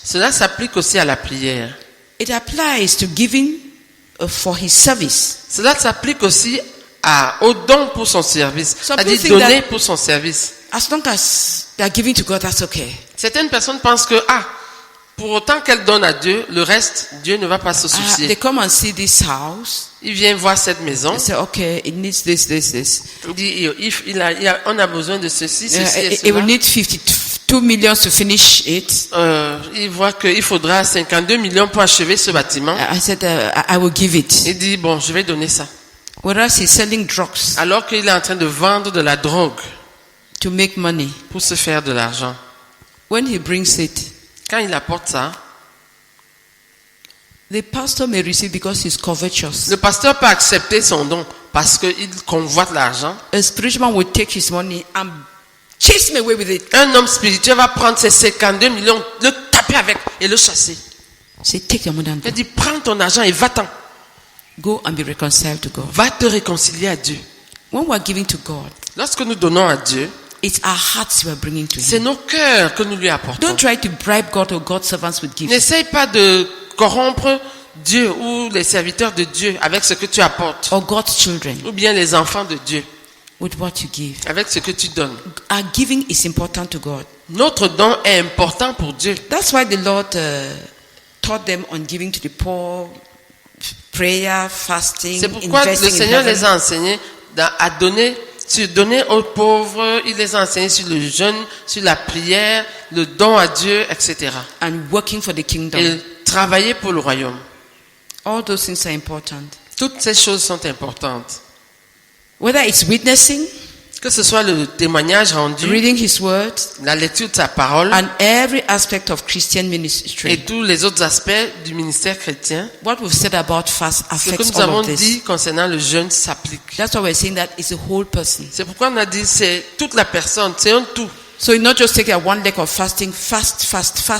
cela s'applique aussi à la prière. It applies to giving for his service. Cela s'applique aussi au don pour son service, Some c'est-à-dire people think donner that- pour son service. As long as they are giving to God, that's okay. Certaines personnes pensent que, pour autant qu'elles donnent à Dieu, le reste, Dieu ne va pas se They soucier. come and see this house. Il vient voir cette maison, They say, okay, it needs this. il dit, on a besoin de ceci, ceci et It will cela. need 52 million to finish it. Il voit qu'il faudra 52 millions pour achever ce bâtiment. I said, I will give it. Il dit, bon, je vais donner ça. Whereas he's selling drugs alors qu'il est en train de vendre de la drogue to make money. pour se faire de l'argent. When he brings it, Quand il apporte ça, the pastor may receive because he's covetous. le pasteur peut accepter son don parce qu'il convoite l'argent. A spiritual man will take his money and chase me away with it. Un homme spirituel va prendre ses 52 millions, le taper avec et le chasser. Say, take your money and Il go. dit, prends ton argent et va-t'en. Go and be reconciled to God. Va te réconcilier à Dieu. When we are giving to God, Lorsque nous donnons à Dieu, it's our hearts we are bringing to c'est Him. nos cœurs que nous lui apportons. Don't try to bribe God or God's servants with gifts. N'essaye pas de corrompre Dieu ou les serviteurs de Dieu avec ce que tu apportes. Or God's children Ou bien les enfants de Dieu with what you give. avec ce que tu donnes. Our giving is important to God. Notre don est important pour Dieu. That's why the Lord taught them on giving to the poor, prayer, fasting, C'est pourquoi le investing in Seigneur les heaven. a enseignés à donner, sur donner aux pauvres. Il les a enseignés sur le jeûne, sur la prière, le don à Dieu, etc. And working for the kingdom. Et travailler pour le royaume. All those things are important. Toutes ces choses sont importantes. Whether it's witnessing, Que ce soit le témoignage rendu, reading His Word, la lecture de sa parole and every aspect of Christian et ministry. tous les autres aspects du ministère chrétien. What we've said about fast Ce que affects nous all avons of this. dit concernant le jeûne s'applique. That's why we're saying that it's a whole person. C'est pourquoi on a dit c'est toute la personne, c'est un tout. So you not just take a one leg of fasting, fast,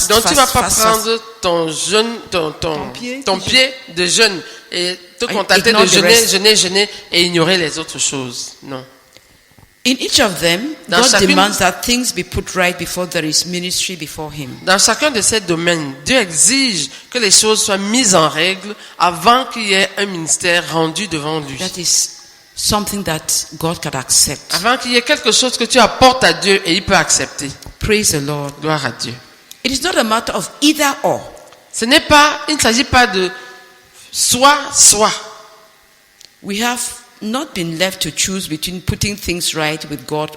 Donc tu vas pas fast. prendre ton jeûne, ton pied de jeûne et te contenter ignore de the jeûner, rest. jeûner et ignorer les autres choses. Non. In each of them, Dans God chacune- demands that things be put right before there is ministry before Him. Dans chacun de ces domaines, Dieu exige que les choses soient mises en règle avant qu'il y ait un ministère rendu devant lui. That is something that God can accept. Avant qu'il y ait quelque chose que tu apportes à Dieu et il peut accepter. Praise the Lord. Gloire à Dieu. It is not a matter of either or. Il ne s'agit pas de soit. We have not been left to choose between putting things right with God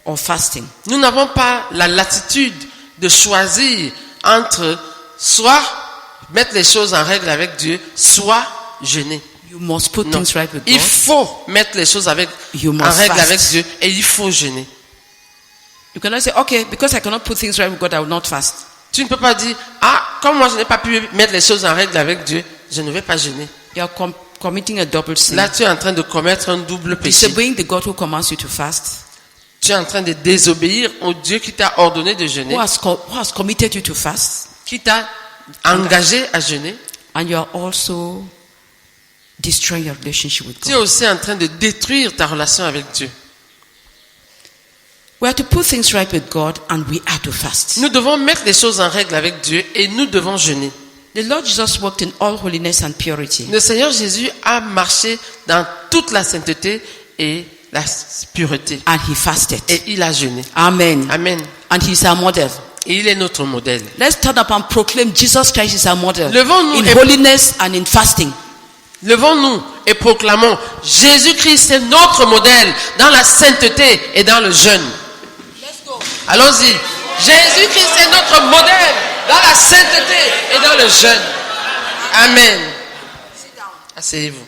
or fasting. Nous n'avons pas la latitude de choisir entre soit mettre les choses en règle avec Dieu, soit jeûner. You must put Non. things right with Il God. faut mettre les choses You en must règle fast. avec Dieu et il faut jeûner. You cannot say, okay, because I cannot put things right with God, I will not fast. Tu ne peux pas dire, comme moi je n'ai pas pu mettre les choses en règle avec Dieu, je ne vais pas jeûner. You are committing a double sin. Là, tu es en train de commettre un double péché. Disobeying the God who commands you to fast, Tu es en train de désobéir au Dieu qui t'a ordonné de jeûner, who has committed you to fast, qui t'a engagé à jeûner. and you are also destroying your relationship with Tu es God. aussi en train de détruire ta relation avec Dieu. We have to put things right with God, and we have to fast. Nous devons mettre les choses en règle avec Dieu et nous devons jeûner. The Lord Jesus walked in all holiness and purity. Le Seigneur Jésus a marché dans toute la sainteté et la pureté. And he fasted. Et il a jeûné. Amen. Amen. And he's our model. Et il est notre modèle. Let's stand up and proclaim Jesus Christ is our model. Levons-nous In et- holiness and in fasting. Levons-nous et proclamons Jésus-Christ est notre modèle dans la sainteté et dans le jeûne. Allons-y. Jésus-Christ est notre modèle dans la sainteté et dans le jeûne. Amen. Asseyez-vous.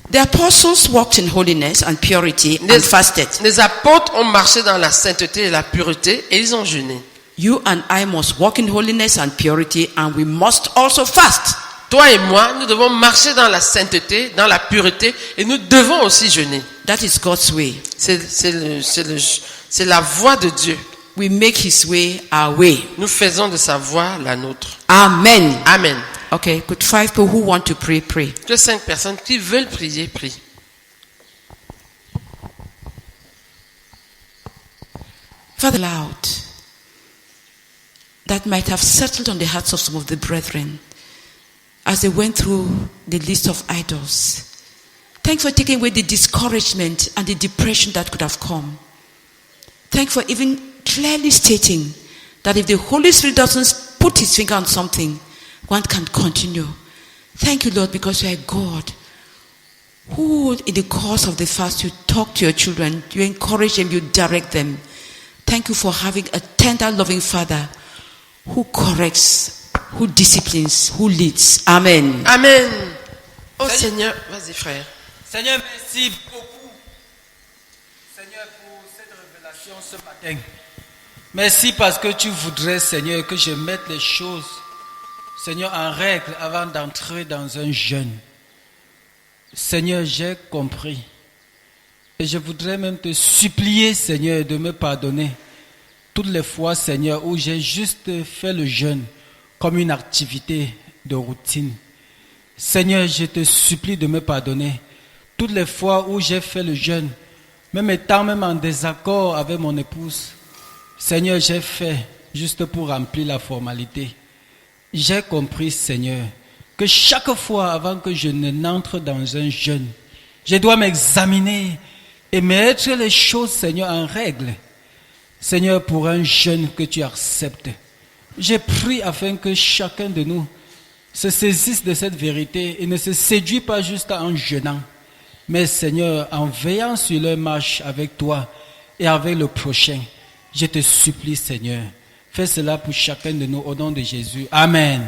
The apostles walked in holiness and purity and Les, fasted. les apôtres ont marché dans la sainteté et la pureté et ils ont jeûné. You and I must walk in holiness and purity, and we must also fast. Toi et moi, nous devons marcher dans la sainteté, dans la pureté et nous devons aussi jeûner. That is God's way. C'est la voie de Dieu. We make his way our way. Nous faisons de sa voie la nôtre. Amen. Amen. Okay, could 5 people who want to pray, pray. Que 5 personnes qui veulent prier, prient. Father, loud, that might have settled on the hearts of some of the brethren as they went through the list of idols. Thank you for taking away the discouragement and the depression that could have come. Thank you for even clearly stating that if the Holy Spirit doesn't put his finger on something, one can continue. Thank you, Lord, because you are God who in the course of the fast you talk to your children, you encourage them, you direct them. Thank you for having a tender, loving Father who corrects, who disciplines, who leads. Amen. Amen. Oh Seigneur, vas-y frère. Seigneur, merci beaucoup. Seigneur, pour cette révélation ce matin. Merci parce que tu voudrais, Seigneur, que je mette les choses, Seigneur, en règle avant d'entrer dans un jeûne. Seigneur, j'ai compris. Et je voudrais même te supplier, Seigneur, de me pardonner toutes les fois, Seigneur, où j'ai juste fait le jeûne comme une activité de routine. Seigneur, je te supplie de me pardonner toutes les fois où j'ai fait le jeûne, même étant même en désaccord avec mon épouse. Seigneur, j'ai fait juste pour remplir la formalité. J'ai compris, Seigneur, que chaque fois avant que je n'entre dans un jeûne, je dois m'examiner et mettre les choses, Seigneur, en règle. Seigneur, pour un jeûne que tu acceptes, j'ai prié afin que chacun de nous se saisisse de cette vérité et ne se séduit pas juste en jeûnant, mais Seigneur, en veillant sur leur marche avec toi et avec le prochain. Je te supplie, Seigneur, fais cela pour chacun de nous au nom de Jésus. Amen.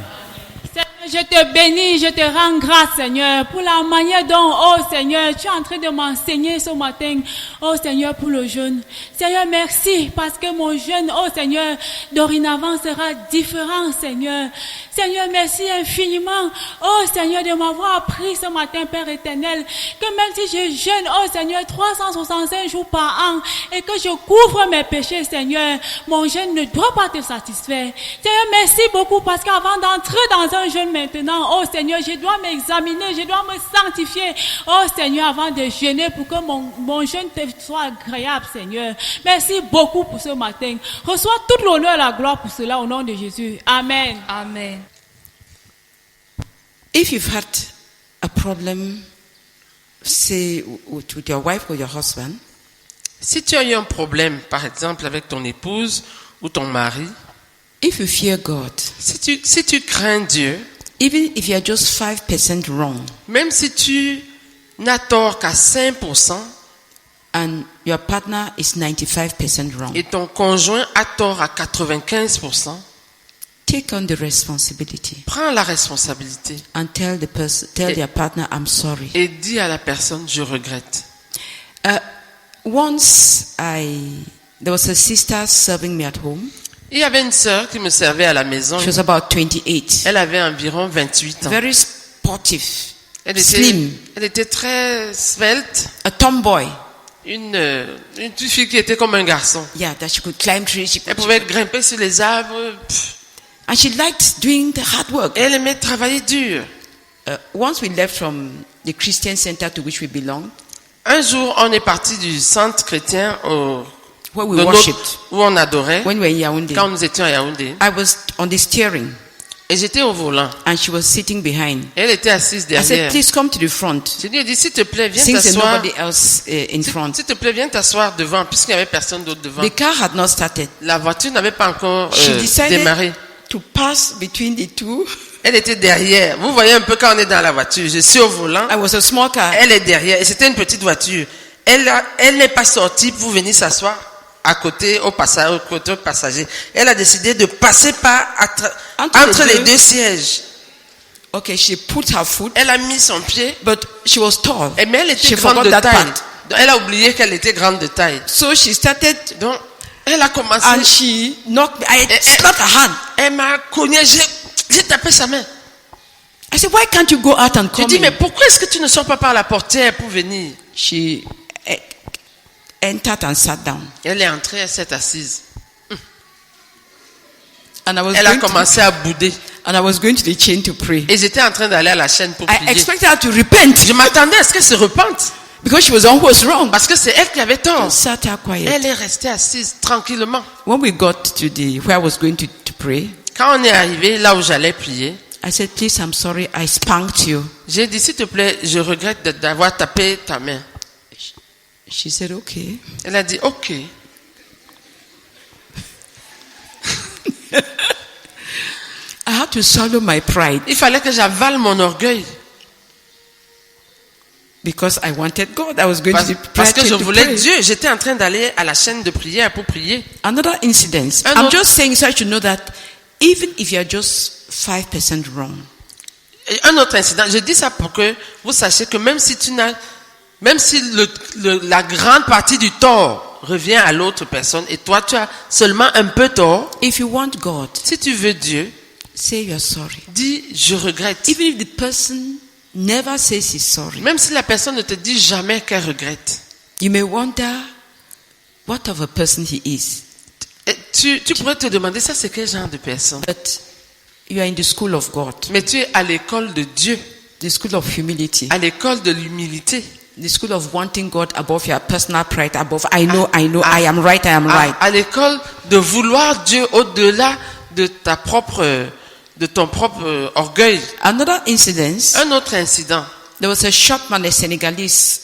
Seigneur, je te bénis, je te rends grâce, Seigneur, pour la manière dont, oh Seigneur, tu es en train de m'enseigner ce matin, oh Seigneur, pour le jeûne. Seigneur, merci, parce que mon jeûne, oh Seigneur, dorénavant sera différent, Seigneur. Seigneur, merci infiniment, oh Seigneur, de m'avoir appris ce matin, Père éternel, que même si je jeûne, oh Seigneur, 365 jours par an, et que je couvre mes péchés, Seigneur, mon jeûne ne doit pas te satisfaire. Seigneur, merci beaucoup, parce qu'avant d'entrer dans un jeûne maintenant, oh Seigneur, je dois m'examiner, je dois me sanctifier, oh Seigneur, avant de jeûner pour que mon jeûne te soit agréable, Seigneur. Merci beaucoup pour ce matin. Reçois toute l'honneur et la gloire pour cela au nom de Jésus. Amen. Amen. If you've had a problem, say, with your wife or your husband, Si tu as eu un problème, par exemple, avec ton épouse ou ton mari, if you fear God, si tu crains Dieu, even if you are just 5% wrong, même si tu n'as tort qu'à 5% and your partner is 95% wrong, et ton conjoint a tort à 95%, take on the responsibility prends la responsabilité and tell your partner, I'm sorry. et dis à la personne, je regrette. Once there was a sister serving me at home. Il y avait une sœur qui me servait à la maison. She was about 28. Elle avait environ 28 ans. Very sportive, Elle slim, était très svelte. a tomboy. Une petite fille qui était comme un garçon. Yeah, that she could climb trees. Elle pouvait grimper sur les arbres. And she liked doing the hard work. Elle aimait travailler dur. Once we left from the Christian center to which we belong, Un jour, on est parti du centre chrétien where we worshipped, où on adorait, when we were in Yaoundé, quand nous étions à Yaoundé. I was on the steering Et j'étais au volant. and she was sitting behind. Elle était assise I said, derrière. please come to the front. J'ai dit, s'il te plaît, viens Since there's t'asseoir. nobody else in front. S'il te plaît, viens t'asseoir devant, puisqu'il n'y avait personne d'autre devant. The car had not started. La voiture n'avait pas encore She decided démarré. to pass between the two. Elle était derrière. Vous voyez un peu quand on est dans la voiture. Je suis au volant. I was a small car. Elle est derrière. Et c'était une petite voiture. Elle n'est pas sortie pour venir s'asseoir à côté au passager. Elle a décidé de passer entre les deux sièges. Okay, she put her foot, Elle a mis son pied. but she was tall. Mais elle était She grande forgot de that taille. part. Donc, elle a oublié qu'elle était grande de taille. So she started, Donc, elle a commencé. and she knocked me. I slapped her hand. Elle m'a cogné. J'ai tapé sa main. I said, why can't you go out and J'ai come dit, in? mais pourquoi est-ce que tu ne sors pas par la portière pour venir? She entered and sat down. Elle est entrée, elle s'est assise. And I was Elle a going to, commencé à bouder. and I was going to the chain to pray. Et j'étais en train d'aller à la chaîne pour I prier. expected her to repent Je m'attendais à ce qu'elle se repente. because she was the one who was wrong. Parce que c'est elle qui avait tort. Sat her quiet. Elle est restée assise tranquillement. When we got to where I was going to pray, Quand on est arrivé là où j'allais prier, I said, please, I'm sorry, I spanked you. j'ai dit, s'il te plaît, je regrette d'avoir tapé ta main. She said, okay. Elle a dit, ok. I had to swallow my pride Il fallait que j'avale mon orgueil. because I wanted God. I was going to the prayer Parce que chain je to voulais pray. Dieu. J'étais en train d'aller à la chaîne de prière pour prier. Another incident. Un I'm autre- just saying so I should know that Even if you are just 5% wrong, Et un autre incident, je dis ça pour que vous sachiez que même si la grande partie du tort revient à l'autre personne et toi tu as seulement un peu tort, if you want God, si tu veux Dieu, say you're sorry. dis je regrette. Even if the person never says he's sorry, Même si la personne ne te dit jamais qu'elle regrette. you may wonder what of a person he is. Et tu pourrais te demander ça c'est quel genre de personne. But you are in the school of God, Mais tu es à l'école de Dieu, the school of humility, à l'école de l'humilité, the school of wanting God above your personal pride, above I know, I am right, I am right. à l'école de vouloir Dieu au-delà de ton propre orgueil. Another incident, Un autre incident. there was a shopman, a Senegalese,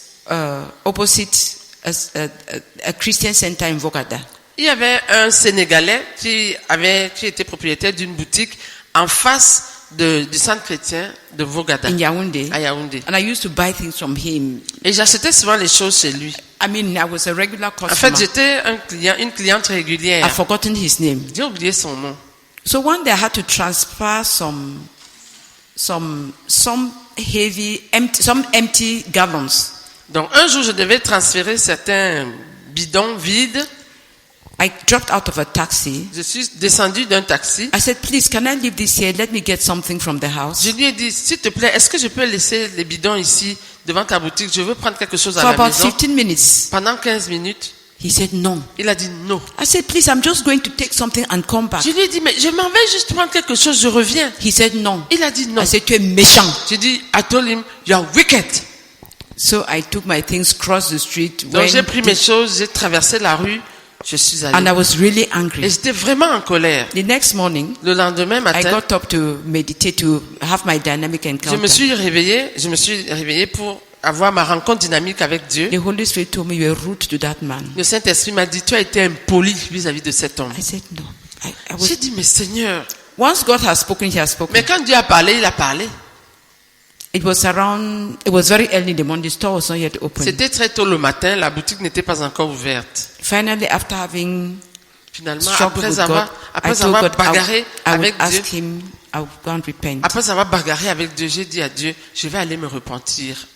opposite a Christian center in Vogada. Il y avait un Sénégalais qui était propriétaire d'une boutique en face du centre chrétien de Vogada, In Yaoundé. à Yaoundé. And I used to buy things from him. Et j'achetais souvent les choses chez lui. I mean, I was a regular En customer. fait, j'étais une cliente régulière. I've forgotten his name. J'ai oublié son nom. So one day I had to transfer some empty gallons. Donc un jour, je devais transférer certains bidons vides. I dropped out of a taxi. Je suis descendu d'un taxi. I said, please, can I leave this here? Let me get something from the house. Je lui ai dit, s'il te plaît, est-ce que je peux laisser les bidons ici devant ta boutique? Je veux prendre quelque chose à For la about maison. 15 minutes. Pendant 15 minutes, He said, no. il a dit non. I said, please, I'm just going to take something and come back. Je lui ai dit, mais je m'en vais juste prendre quelque chose, je reviens. He said, no. Il a dit non. I said, tu es méchant. J'ai dit, I told him, you are wicked. So I took my things, crossed the street, Donc j'ai went, pris mes choses, j'ai traversé la rue, je suis and allé. I was really Et angry. j'étais vraiment en colère. The next morning, Le lendemain I matin, got up to meditate, to have my dynamic je encounter. me suis réveillé pour avoir ma rencontre dynamique avec Dieu. The Holy Spirit told me, you are rude to that man. Le Saint-Esprit m'a dit, tu as été impoli vis-à-vis de cet homme. I said, no. I was, J'ai dit, mais Seigneur, once God has spoken, he has spoken. mais quand Dieu a parlé, il a parlé. It was very early in the morning, the store was not yet open. C'était très tôt le matin, la boutique n'était pas encore ouverte. Finally, after having Finalement, struggled with God, I après told avoir God bagarré I would avec Dieu, ask him, I would go and repent. après avoir bagarré avec Dieu, j'ai dit à Dieu, je vais aller me repentir.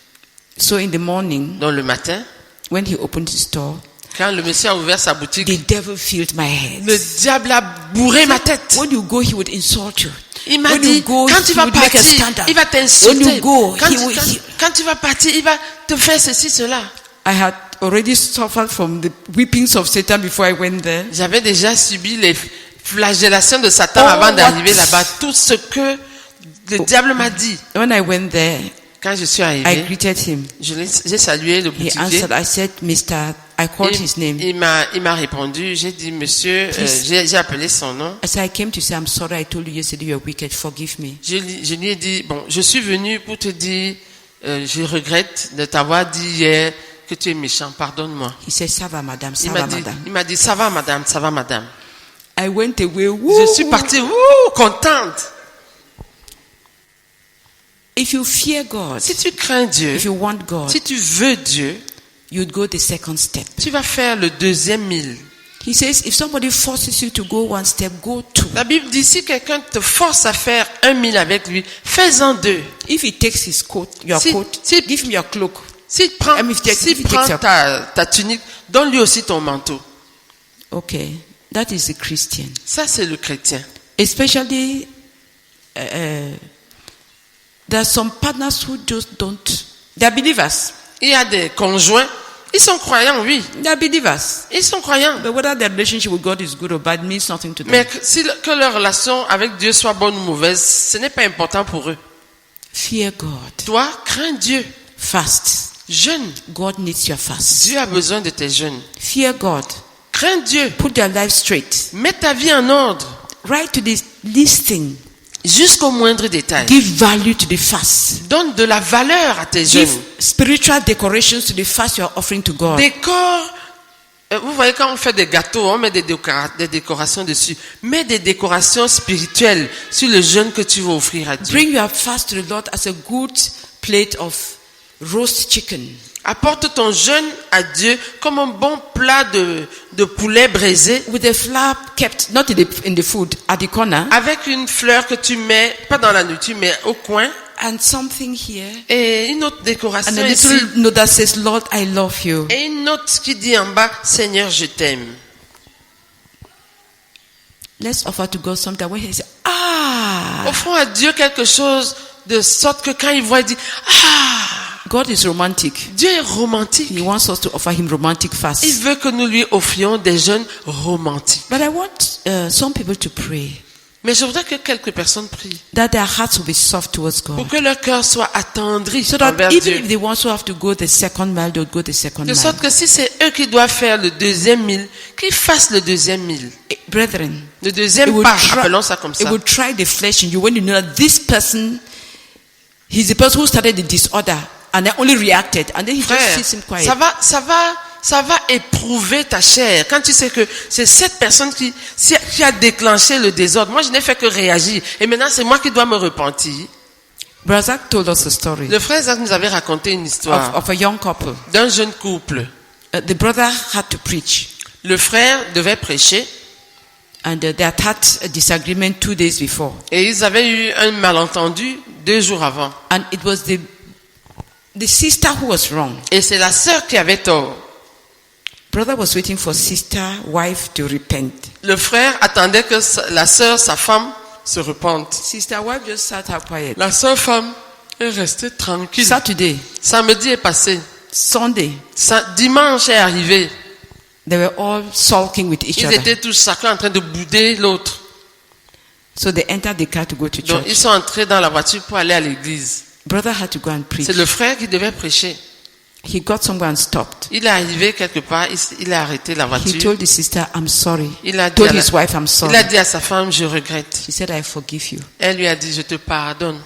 So in the morning, Donc le matin, when he opened his store, quand le monsieur a ouvert sa boutique, the devil filled my head. le diable a bourré ma tête. When you go, he would insult you. Il m'a When dit, you go, quand tu he vas would make a partir, scandal. il va When t'insulter. you go, Quand, he tu- will- quand- he- quand tu vas partir, il va te faire ceci, cela. I had already suffered from the whippings of Satan before I went there. J'avais déjà subi les flagellations de Satan Oh, avant d'arriver what- là-bas. Tout ce que le diable m'a dit. When I went there, Quand je suis I arrivé, greeted him. j'ai salué le He boutiquier. answered. I said, Mister, I called his name. Il m'a répondu. J'ai dit, monsieur, Please. j'ai appelé son nom. I said, I came to say, I'm sorry, I told you yesterday you're wicked, forgive me. Je lui ai dit, bon, je suis venu pour te dire, je regrette de t'avoir dit hier que tu es méchant, pardonne-moi. He said, ça va, madame, ça Il va, m'a dit, madame. ça va madame, ça va madame. I went away, woo. Je suis partie, contente. If you fear God, Si tu crains Dieu, if you want God, si tu veux Dieu, you'd go the second step. tu vas faire le deuxième mille. He says, if somebody forces you to go one step, go two. La Bible dit, si quelqu'un te force à faire 1 mille avec lui, fais-en 2. If he takes his coat, your Si- coat, si- give him your cloak. S'il prend, I mean, if s'il he prend takes ta tunique, donne-lui aussi ton manteau. Okay, that is a Christian. Ça, c'est le chrétien. Especially, there are some partners who just don't. They are believers. Il y a des conjoints, ils sont croyants, oui. They are believers. Ils sont croyants. But whether their relationship with God is good or bad means nothing to them. Mais que leur relation avec Dieu soit bonne ou mauvaise, ce n'est pas important pour eux. Fear God. Toi, crains Dieu. Fast. Jeûne. God needs your fast. Dieu a besoin de tes jeûnes. Fear God. Crains Dieu. Put your life straight. Mets ta vie en ordre. Right to the least thing. Jusqu'au moindre détail. Give value to the fast. Donne de la valeur à tes Give jeûnes. spiritual decorations to the fast you are offering to God. Décore. Vous voyez, quand on fait des gâteaux, on met des décorations dessus. Mets des décorations spirituelles sur le jeûne que tu vas offrir à Dieu. Bring your fast to the Lord as a good plate of roast chicken. Apporte ton jeûne à Dieu comme un bon plat de poulet braisé with a flower kept not in the food at the corner avec une fleur que tu mets, pas dans la nourriture, mais au coin, and something here et une autre and décoration a ici, little note that says, Lord, I love you. et une note qui dit en bas, Seigneur, je t'aime. Let's offer to God something when he says, ah, Offrons à Dieu quelque chose de sorte que quand il voit, il dit, ah, God is romantic. Dieu est romantique. He wants us to offer him romantic Il fast. veut que nous lui offrions des jeûnes romantiques. But I want some people to pray Mais je voudrais que quelques personnes prient that their hearts will be soft towards pour God. que leur cœur soit attendri So that envers even Dieu. if they want to have to go the second mile, they'll go the second De mile. sorte que si c'est eux qui doivent faire le deuxième mille, qu'ils fassent le deuxième mille. Brethren, Le it deuxième will pas, try- appelons ça comme it ça. will try the flesh in you when you know that this person, he's the person who started the disorder and then only reacted and then he just Frère, sits him quiet. ça va éprouver ta chair quand tu sais que c'est cette personne qui a déclenché le désordre. Moi, je n'ai fait que réagir. Et maintenant, c'est moi qui dois me repentir. Brother Zach told us a story Le frère Zach nous avait raconté une histoire of a young couple. d'un jeune couple. The brother had to preach Le frère devait prêcher and they had had a disagreement 2 days before. et ils avaient eu un malentendu 2 jours avant. And it was the sister who was wrong. Et c'est la sœur qui avait tort. Brother was waiting for sister, wife to repent. Le frère attendait que la sœur, sa femme, se repente. Sister, wife just sat her quiet. La sœur femme est restée tranquille. Saturday, Samedi est passé. Sunday, Dimanche est arrivé. they were all sulking with each Ils other. étaient tous chacun en train de bouder l'autre. So they entered the car to go to Donc ils church. sont entrés dans la voiture pour aller à l'église. Brother had to go and preach. C'est le frère qui devait prêcher. He got somewhere and stopped. Il est arrivé quelque part, il a arrêté la He voiture. told the sister, I'm sorry. Il a dit Told à la- his wife, I'm Il sorry. a dit à sa femme, je regrette. She said, I forgive you. Elle lui a dit, je te pardonne.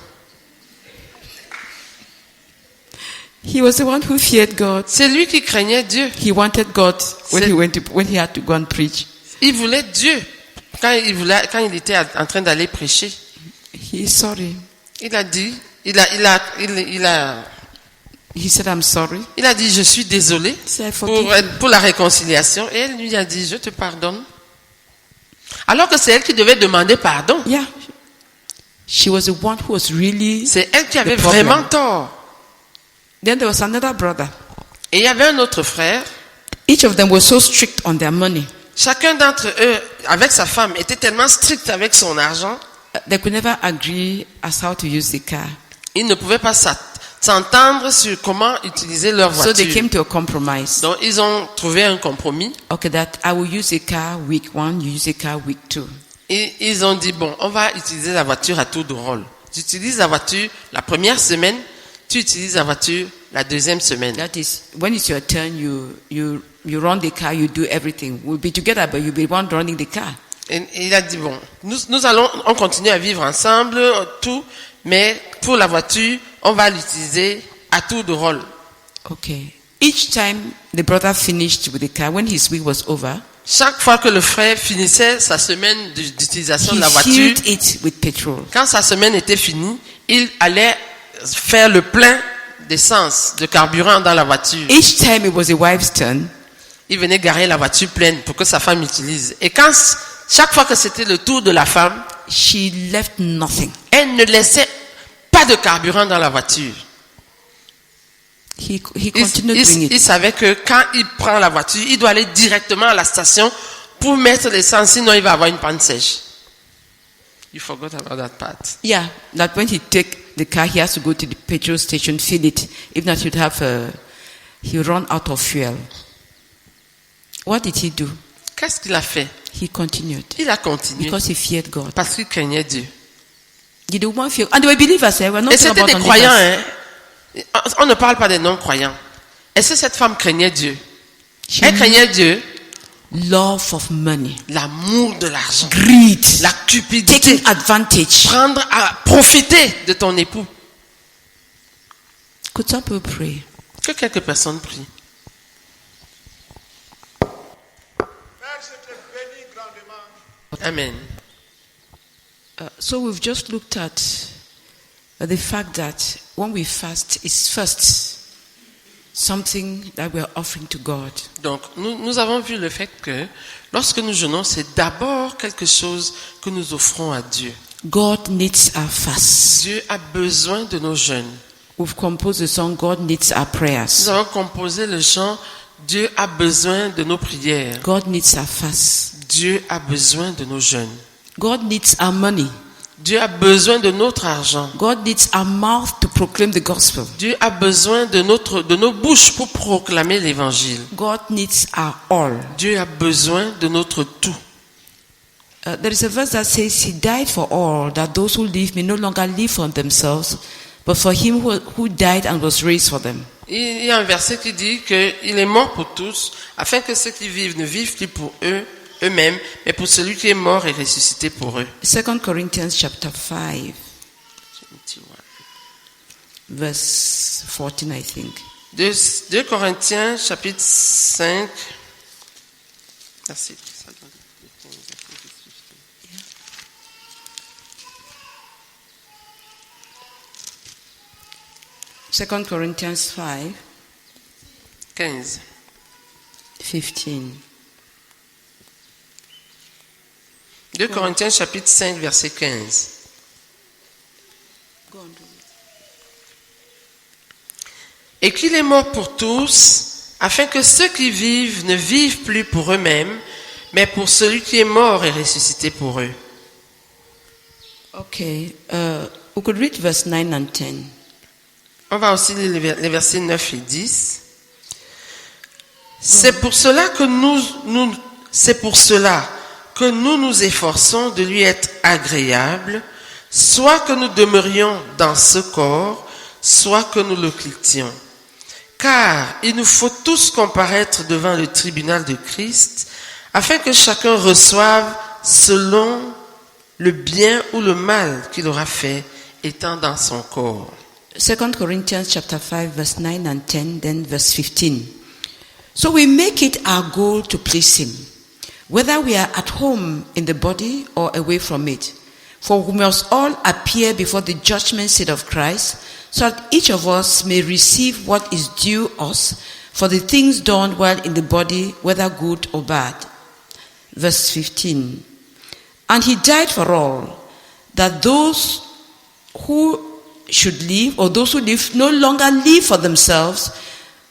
He was the one who feared God. C'est lui qui craignait Dieu. He wanted God C'est- when he had to go and preach. Il voulait Dieu. Quand il était en train d'aller prêcher, He is sorry. il a dit, He said, I'm sorry. il a dit, je suis désolé He said, I forgive you. pour la réconciliation. Et elle lui a dit, je te pardonne. Alors que c'est elle qui devait demander pardon. Yeah. She was the one who was really. C'est elle qui avait The problem. vraiment tort. Then there was another brother. Et il y avait un autre frère. Each of them was so strict on their money. Chacun d'entre eux, avec sa femme, était tellement strict avec son argent. They could never agree as how to use the car. Ils ne pouvaient pas s'entendre sur comment utiliser leur So they voiture. came to a compromise. Donc ils ont trouvé un compromis. Okay, that I will use a car week 1, you use a car week 2. Et ils ont dit, bon, on va utiliser la voiture à tour de rôle. Tu utilises la voiture la première semaine, tu utilises la voiture la deuxième semaine. That is, when it's your turn, you run the car, you do everything. We'll be together, but you'll be one running the car. Et il a dit, bon, on continue à vivre ensemble, tout, mais pour la voiture, on va l'utiliser à tour de rôle. Okay. Each time the brother finished with the car, when his week was over, Chaque fois que le frère finissait sa semaine d'utilisation de la he voiture, filled it with petrol. quand sa semaine était finie, il allait faire le plein d'essence, de carburant dans la voiture. Each time it was the wife's turn, Il venait garer la voiture pleine pour que sa femme utilise. Et chaque fois que c'était le tour de la femme, she left nothing. elle ne laissait pas de carburant dans la voiture. He continued doing Il it. savait que quand il prend la voiture, il doit aller directement à la station pour mettre l'essence, sinon il va avoir une panne sèche. You forgot about that part. Yeah, that when he take the car, he has to go to the petrol station, fill it. If not, he'll run out of fuel. What did he do? Qu'est-ce qu'il a fait? He continued Il a continué because he feared God. parce qu'il craignait Dieu. Did the woman fear? And they were believers. We're not Et talking c'était about des unbelievers. croyants, hein. On ne parle pas des non-croyants. Est-ce que cette femme craignait Dieu? Elle craignait Dieu, Love of money, l'amour de l'argent, greed, la cupidité, taking advantage. profiter de ton époux. Could some people pray? Que quelques personnes prient. Amen. So we've just looked at the fact that when we fast, it's first something that we are offering to God. Donc, nous avons vu le fait que lorsque nous jeûnons, c'est d'abord quelque chose que nous offrons à Dieu. God needs our fast. Dieu a besoin de nos jeûnes. We've composed the song, God needs our Nous prayers. avons composé le chant « Dieu a besoin de nos prières ». God needs our fast. Dieu a besoin de nos jeûnes. God needs our money. Dieu a besoin de notre argent. God needs our mouth to proclaim the gospel. Dieu a besoin de nos bouches pour proclamer l'évangile. God needs our all. Dieu a besoin de notre tout. There is a verse that says, He died for all, that those who live may no longer live for themselves, but for Him who died and was raised for them. Il y a un verset qui dit qu'il est mort pour tous, afin que ceux qui vivent ne vivent plus pour eux-mêmes, mais pour celui qui est mort et ressuscité pour eux. 2 Corinthians chapter 5, verse 14, I think. 2 Corinthiens, chapitre 5, verset 2 Corinthians 5, 15. 15. 2 Corinthiens, chapitre 5, verset 15. Et qu'il est mort pour tous, afin que ceux qui vivent ne vivent plus pour eux-mêmes, mais pour celui qui est mort et ressuscité pour eux. Okay, we could read verse 9 and 10. On va aussi lire les versets 9 et 10. C'est pour cela que nous nous efforçons de lui être agréables, soit que nous demeurions dans ce corps, soit que nous le quittions. Car il nous faut tous comparaître devant le tribunal de Christ, afin que chacun reçoive selon le bien ou le mal qu'il aura fait, étant dans son corps. 2 Corinthians chapter 5, verse 9 and 10, then verse 15. So we make it our goal to please Him, whether we are at home in the body or away from it. For we must all appear before the judgment seat of Christ, so that each of us may receive what is due us for the things done while in the body, whether good or bad. Verse 15. And He died for all, that those who should live, or those who live, no longer live for themselves,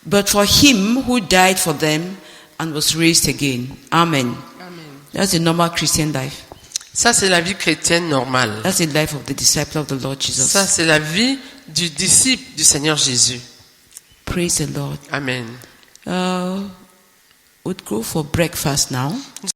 but for Him who died for them and was raised again. Amen. Amen. That's the normal Christian life. Ça, c'est la vie chrétienne normale. That's the life of the disciple of the Lord Jesus. Ça, c'est la vie du disciple du Seigneur Jésus. Praise the Lord. Amen. We'll go for breakfast now. Nous